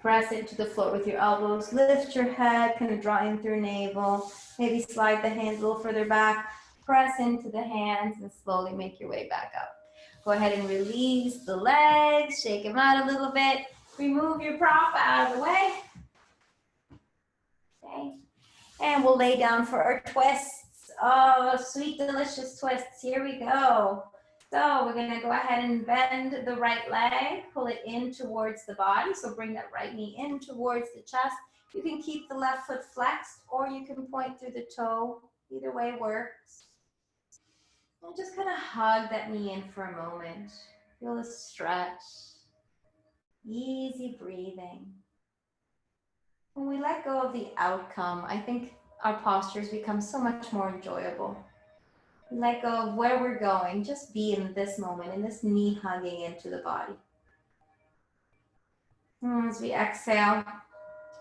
Press into the floor with your elbows. Lift your head, kind of draw in through navel. Maybe slide the hands a little further back. Press into the hands and slowly make your way back up. Go ahead and release the legs. Shake them out a little bit. Remove your prop out of the way. Okay. And we'll lay down for our twists. Oh, sweet, delicious twists. Here we go. So we're gonna go ahead and bend the right leg, pull it in towards the body. So bring that right knee in towards the chest. You can keep the left foot flexed or you can point through the toe. Either way works. And just kind of hug that knee in for a moment. Feel the stretch. Easy breathing. When we let go of the outcome, I think our postures become so much more enjoyable. Let go of where we're going. Just be in this moment, in this knee hugging into the body. As we exhale,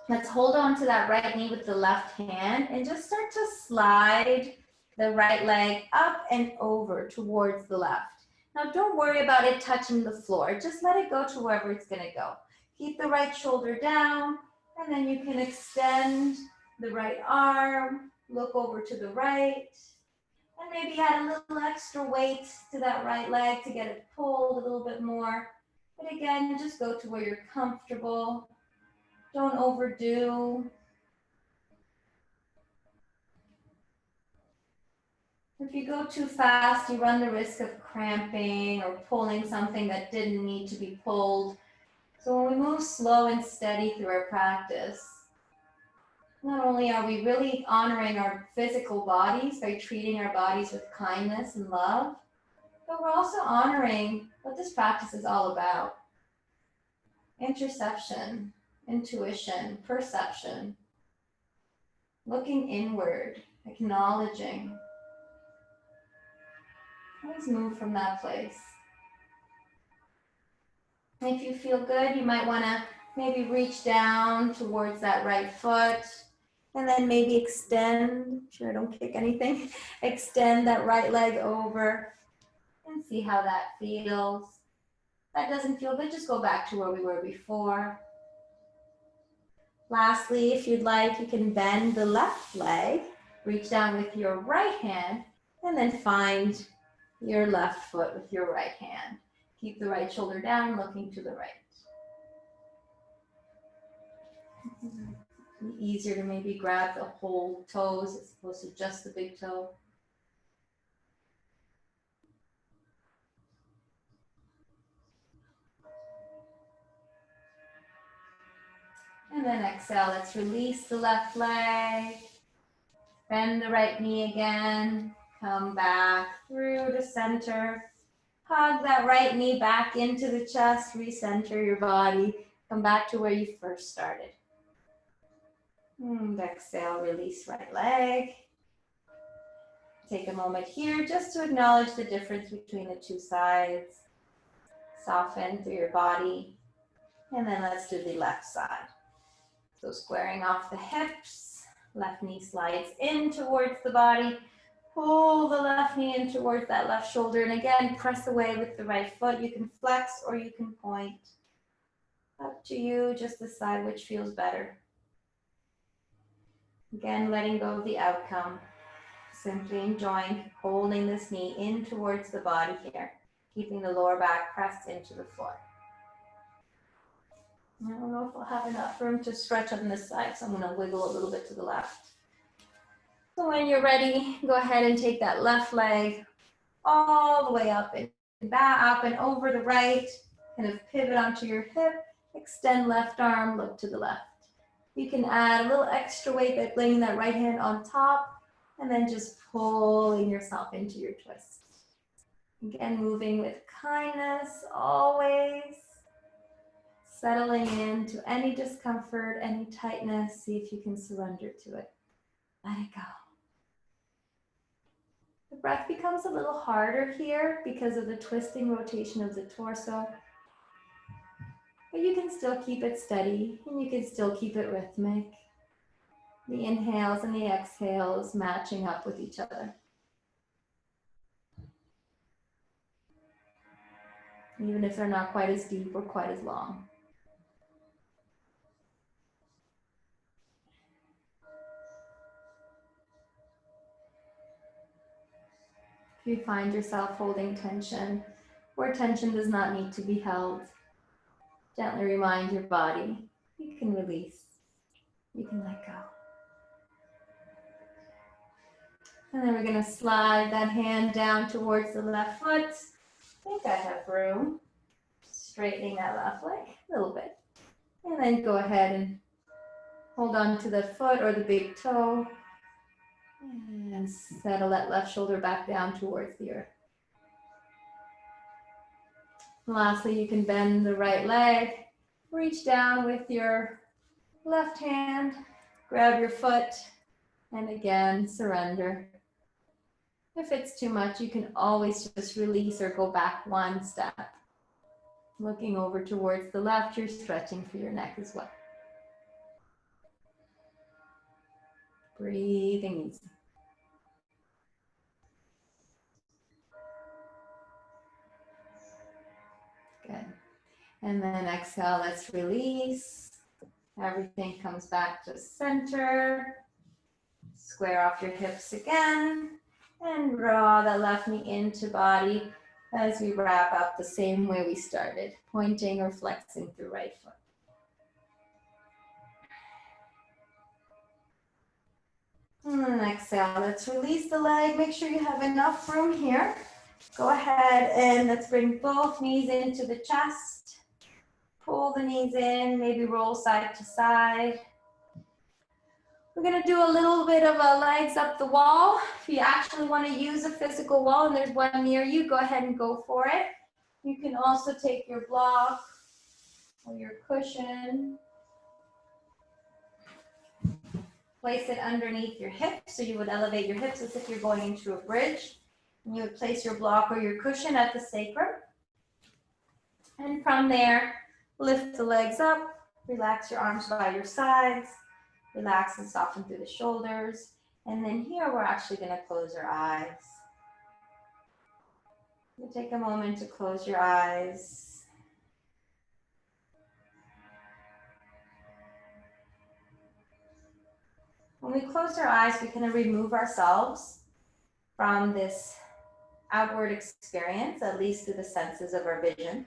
let's hold on to that right knee with the left hand and just start to slide the right leg up and over towards the left. Now don't worry about it touching the floor. Just let it go to wherever it's going to go. Keep the right shoulder down, and then you can extend the right arm, look over to the right, and maybe add a little extra weight to that right leg to get it pulled a little bit more. But again, just go to where you're comfortable. Don't overdo. If you go too fast, you run the risk of cramping or pulling something that didn't need to be pulled. So when we move slow and steady through our practice, not only are we really honoring our physical bodies by treating our bodies with kindness and love, but we're also honoring what this practice is all about. Interception, intuition, perception, looking inward, acknowledging. Always move from that place. And if you feel good, you might want to maybe reach down towards that right foot and then maybe extend, sure don't kick anything, extend that right leg over and see how that feels. If that doesn't feel good, just go back to where we were before. Lastly, if you'd like, you can bend the left leg, reach down with your right hand, and then find your left foot with your right hand. Keep the right shoulder down, looking to the right. Easier to maybe grab the whole toes as opposed to just the big toe. And then exhale, let's release the left leg. Bend the right knee again. Come back through the center. Hug that right knee back into the chest. Recenter your body. Come back to where you first started. And exhale, release right leg. Take a moment here just to acknowledge the difference between the two sides. Soften through your body. And then let's do the left side. So squaring off the hips, left knee slides in towards the body. Pull the left knee in towards that left shoulder. And again, press away with the right foot. You can flex or you can point. Up to you, just decide which feels better. Again, letting go of the outcome. Simply enjoying holding this knee in towards the body here. Keeping the lower back pressed into the floor. I don't know if we'll have enough room to stretch on this side, so I'm going to wiggle a little bit to the left. So when you're ready, go ahead and take that left leg all the way up and back, up and over the right. Kind of pivot onto your hip, extend left arm, look to the left. You can add a little extra weight by bringing that right hand on top and then just pulling yourself into your twist. Again, moving with kindness, always. Settling into any discomfort, any tightness, see if you can surrender to it. Let it go. The breath becomes a little harder here because of the twisting rotation of the torso. But you can still keep it steady and you can still keep it rhythmic. The inhales and the exhales matching up with each other. Even if they're not quite as deep or quite as long. If you find yourself holding tension, where tension does not need to be held, gently remind your body, you can release, you can let go. And then we're going to slide that hand down towards the left foot. I think I have room. Straightening that left leg a little bit. And then go ahead and hold on to the foot or the big toe. And settle that left shoulder back down towards the earth. And lastly, you can bend the right leg. Reach down with your left hand. Grab your foot. And again, surrender. If it's too much, you can always just release or go back one step. Looking over towards the left, you're stretching for your neck as well. Breathing easy. Good. And then exhale, let's release. Everything comes back to center. Square off your hips again. And draw the left knee into body as we wrap up the same way we started, pointing or flexing through right foot. And then exhale, let's release the leg. Make sure you have enough room here. Go ahead and let's bring both knees into the chest. Pull the knees in, maybe roll side to side. We're gonna do a little bit of a legs up the wall. If you actually wanna use a physical wall and there's one near you, go ahead and go for it. You can also take your block or your cushion, place it underneath your hips. So you would elevate your hips as if you're going into a bridge. And you would place your block or your cushion at the sacrum. And from there, lift the legs up, relax your arms by your sides, relax and soften through the shoulders. And then here, we're actually gonna close our eyes. You take a moment to close your eyes. When we close our eyes, we kind of remove ourselves from this outward experience, at least through the senses of our vision.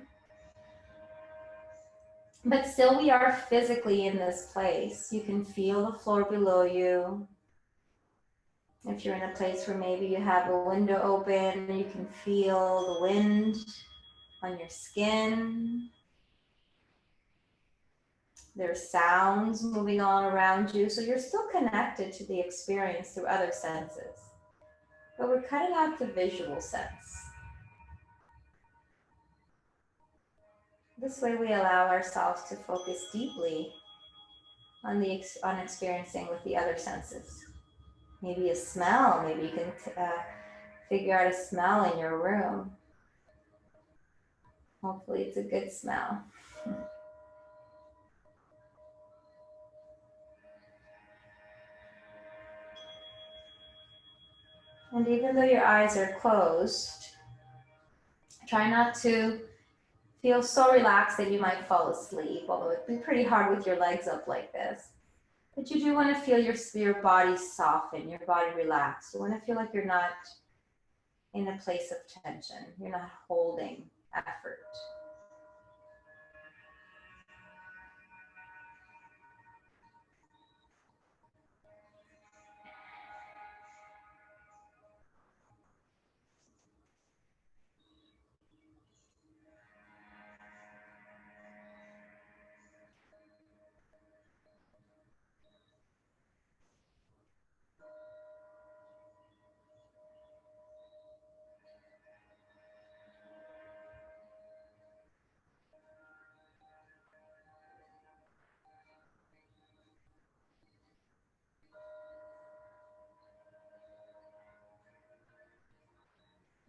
But still, we are physically in this place. You can feel the floor below you. If you're in a place where maybe you have a window open, you can feel the wind on your skin. There's sounds moving on around you, so you're still connected to the experience through other senses. But we're cutting out the visual sense. This way we allow ourselves to focus deeply on experiencing with the other senses. Maybe a smell, maybe you can figure out a smell in your room. Hopefully it's a good smell. And even though your eyes are closed, try not to feel so relaxed that you might fall asleep, although it'd be pretty hard with your legs up like this. But you do want to feel your body soften, your body relax. You want to feel like you're not in a place of tension. You're not holding effort.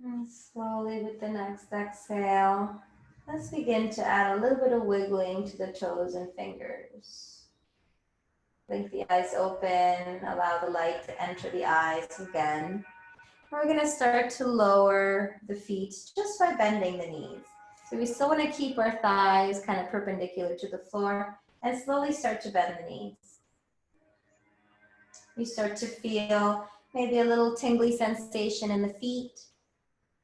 And slowly with the next exhale, let's begin to add a little bit of wiggling to the toes and fingers. Blink the eyes open, allow the light to enter the eyes again. We're going to start to lower the feet just by bending the knees. So we still want to keep our thighs kind of perpendicular to the floor and slowly start to bend the knees. You start to feel maybe a little tingly sensation in the feet.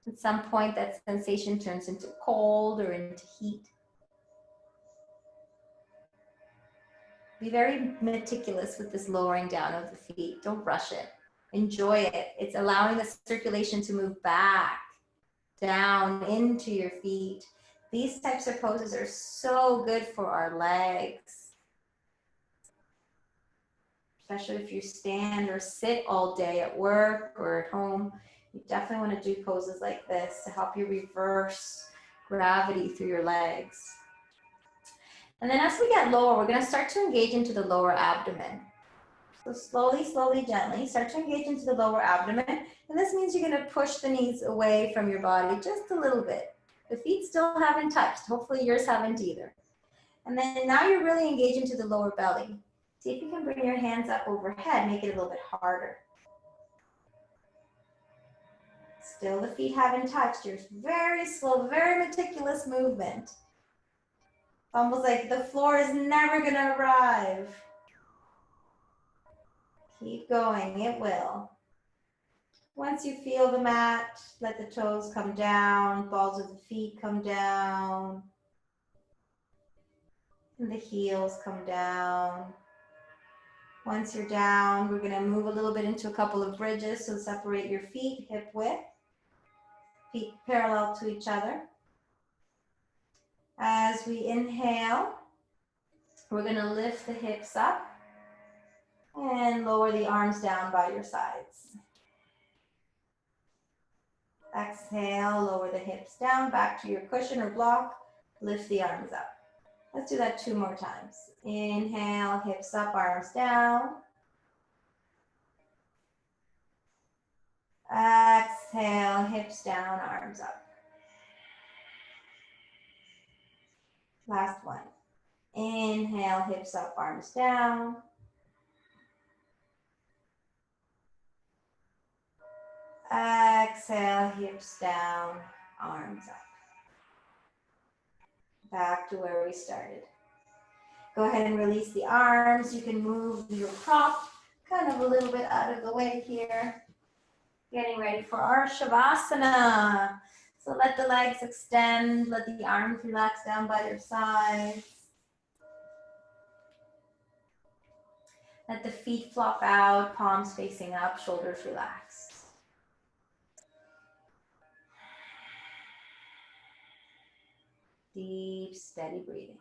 At some point, that sensation turns into cold or into heat. Be very meticulous with this lowering down of the feet. Don't rush it. Enjoy it. It's allowing the circulation to move back down into your feet. These types of poses are so good for our legs, especially if you stand or sit all day at work or at home. You definitely want to do poses like this to help you reverse gravity through your legs. And then as we get lower, we're going to start to engage into the lower abdomen. So slowly, slowly, gently, start to engage into the lower abdomen. And this means you're going to push the knees away from your body just a little bit. The feet still haven't touched. Hopefully yours haven't either. And then now you're really engaged into the lower belly. See if you can bring your hands up overhead, make it a little bit harder. Still the feet haven't touched. You're very slow, very meticulous movement. Almost like the floor is never going to arrive. Keep going, it will. Once you feel the mat, let the toes come down, balls of the feet come down, and the heels come down. Once you're down, we're going to move a little bit into a couple of bridges, so separate your feet, hip width, feet parallel to each other. As we inhale, we're going to lift the hips up and lower the arms down by your sides. Exhale, lower the hips down, back to your cushion or block, lift the arms up. Let's do that 2 more times. Inhale, hips up, arms down. Exhale, hips down, arms up. Last one. Inhale, hips up, arms down. Exhale, hips down, arms up. Back to where we started. Go ahead and release the arms. You can move your prop kind of a little bit out of the way here. Getting ready for our Shavasana. So let the legs extend, let the arms relax down by your sides. Let the feet flop out, palms facing up, shoulders relaxed. Deep, steady breathing.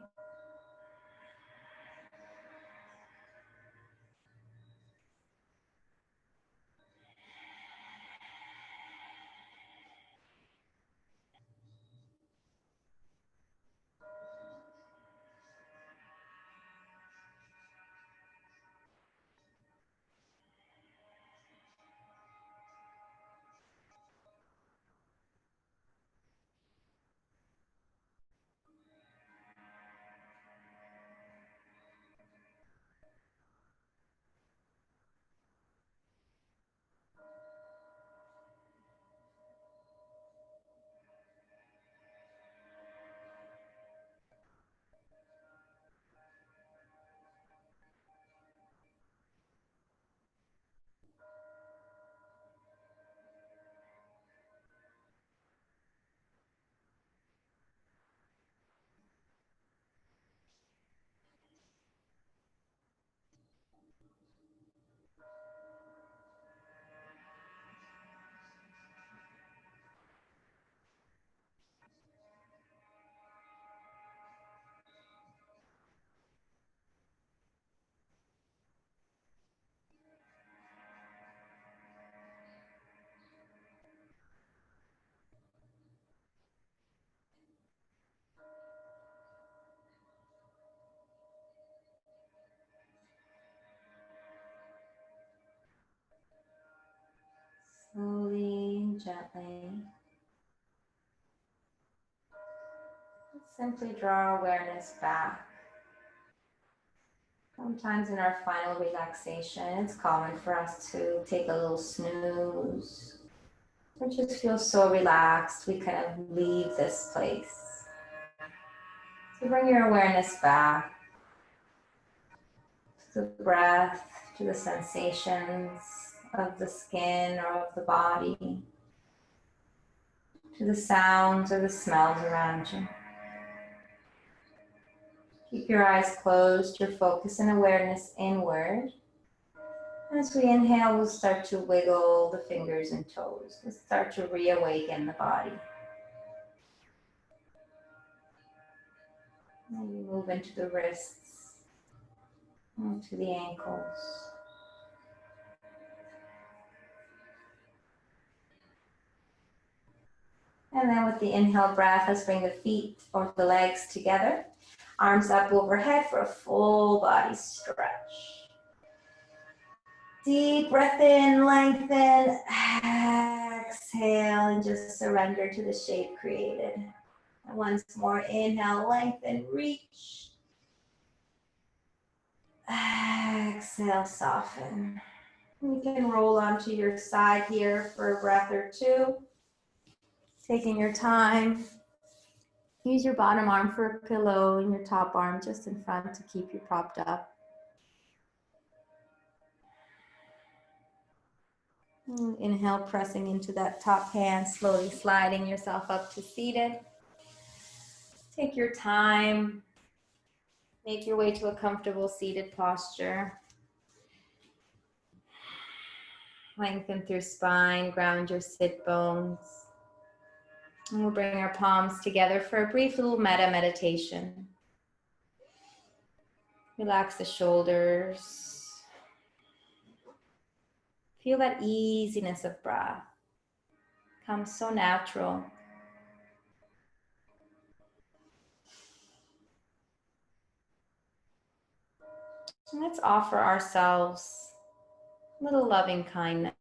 Simply draw awareness back. Sometimes in our final relaxation, it's common for us to take a little snooze or just feel so relaxed we kind of leave this place. So bring your awareness back to the breath, to the sensations of the skin or of the body, to the sounds or the smells around you. Keep your eyes closed, your focus and awareness inward. As we inhale, we'll start to wiggle the fingers and toes. We'll start to reawaken the body. And we move into the wrists, into the ankles. And then with the inhale breath, let's bring the feet or the legs together. Arms up overhead for a full body stretch. Deep breath in, lengthen, exhale, and just surrender to the shape created. And once more, inhale, lengthen, reach. Exhale, soften. You can roll onto your side here for a breath or two. Taking your time. Use your bottom arm for a pillow and your top arm just in front to keep you propped up. Inhale, pressing into that top hand, slowly sliding yourself up to seated. Take your time. Make your way to a comfortable seated posture. Lengthen through spine, ground your sit bones. And we'll bring our palms together for a brief little metta meditation. Relax the shoulders. Feel that easiness of breath. Comes so natural. And let's offer ourselves a little loving kindness.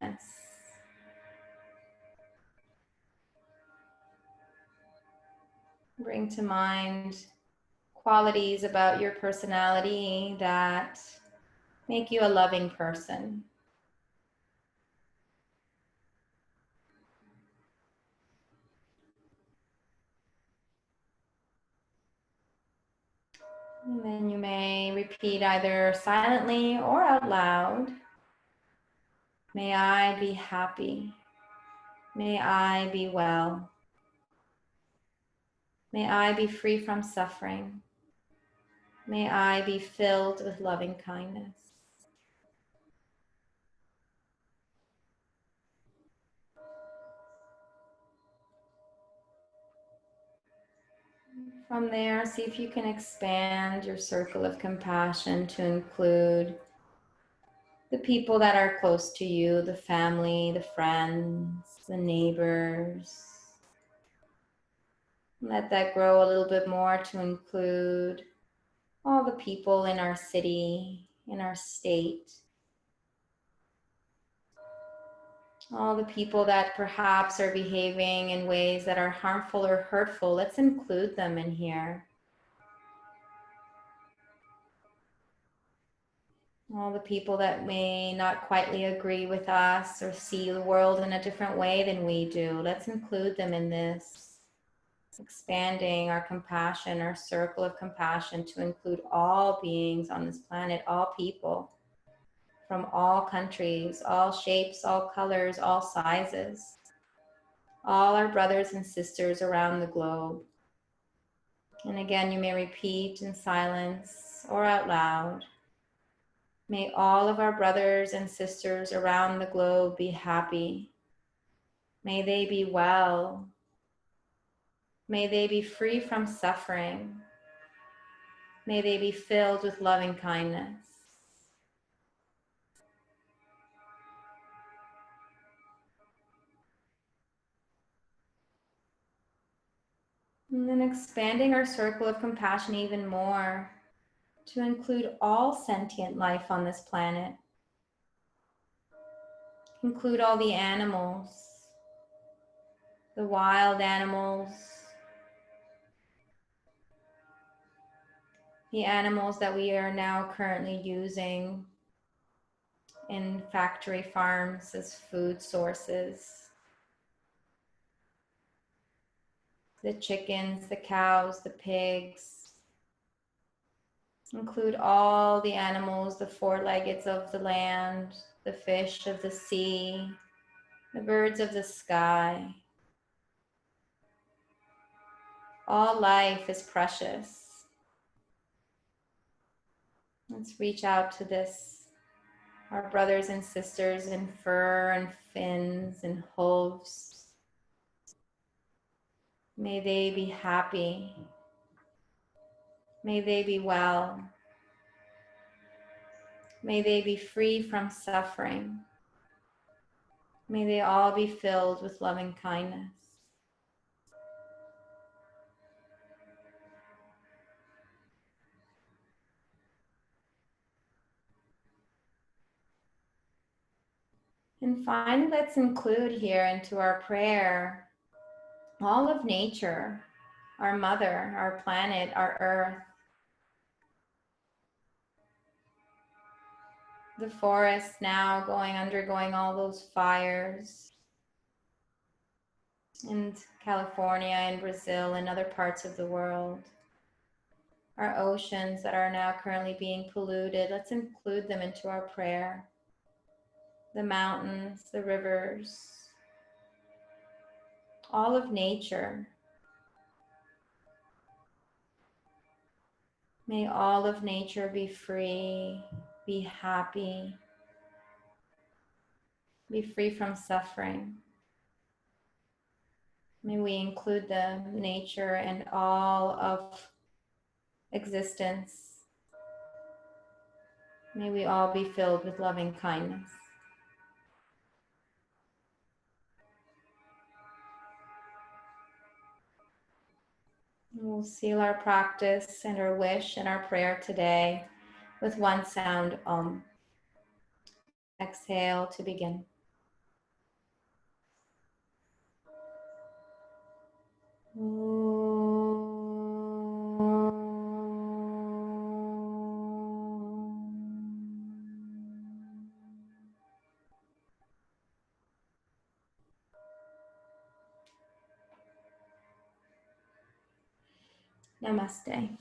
Bring to mind qualities about your personality that make you a loving person. And then you may repeat either silently or out loud. May I be happy. May I be well. May I be free from suffering. May I be filled with loving kindness. From there, see if you can expand your circle of compassion to include the people that are close to you, the family, the friends, the neighbors. Let that grow a little bit more to include all the people in our city, in our state, all the people that perhaps are behaving in ways that are harmful or hurtful. Let's include them in here. All the people that may not quietly agree with us or see the world in a different way than we do. Let's include them in this. Expanding our compassion, our circle of compassion to include all beings on this planet, all people from all countries, all shapes, all colors, all sizes, all our brothers and sisters around the globe. And again, you may repeat in silence or out loud. May all of our brothers and sisters around the globe be happy. May they be well. May they be free from suffering. May they be filled with loving kindness. And then expanding our circle of compassion even more to include all sentient life on this planet. Include all the animals, the wild animals, the animals that we are now currently using in factory farms as food sources. The chickens, the cows, the pigs. Include all the animals, the four-leggeds of the land, the fish of the sea, the birds of the sky. All life is precious. Let's reach out to this, our brothers and sisters in fur and fins and hooves. May they be happy. May they be well. May they be free from suffering. May they all be filled with loving kindness. And finally, let's include here into our prayer all of nature, our mother, our planet, our earth, the forest now undergoing all those fires in California and Brazil and other parts of the world. Our oceans that are now currently being polluted, let's include them into our prayer. The mountains, the rivers, all of nature. May all of nature be free, be happy, be free from suffering. May we include the nature and all of existence. May we all be filled with loving kindness. We'll seal our practice and our wish and our prayer today with one sound, Om. Exhale to begin. Namaste.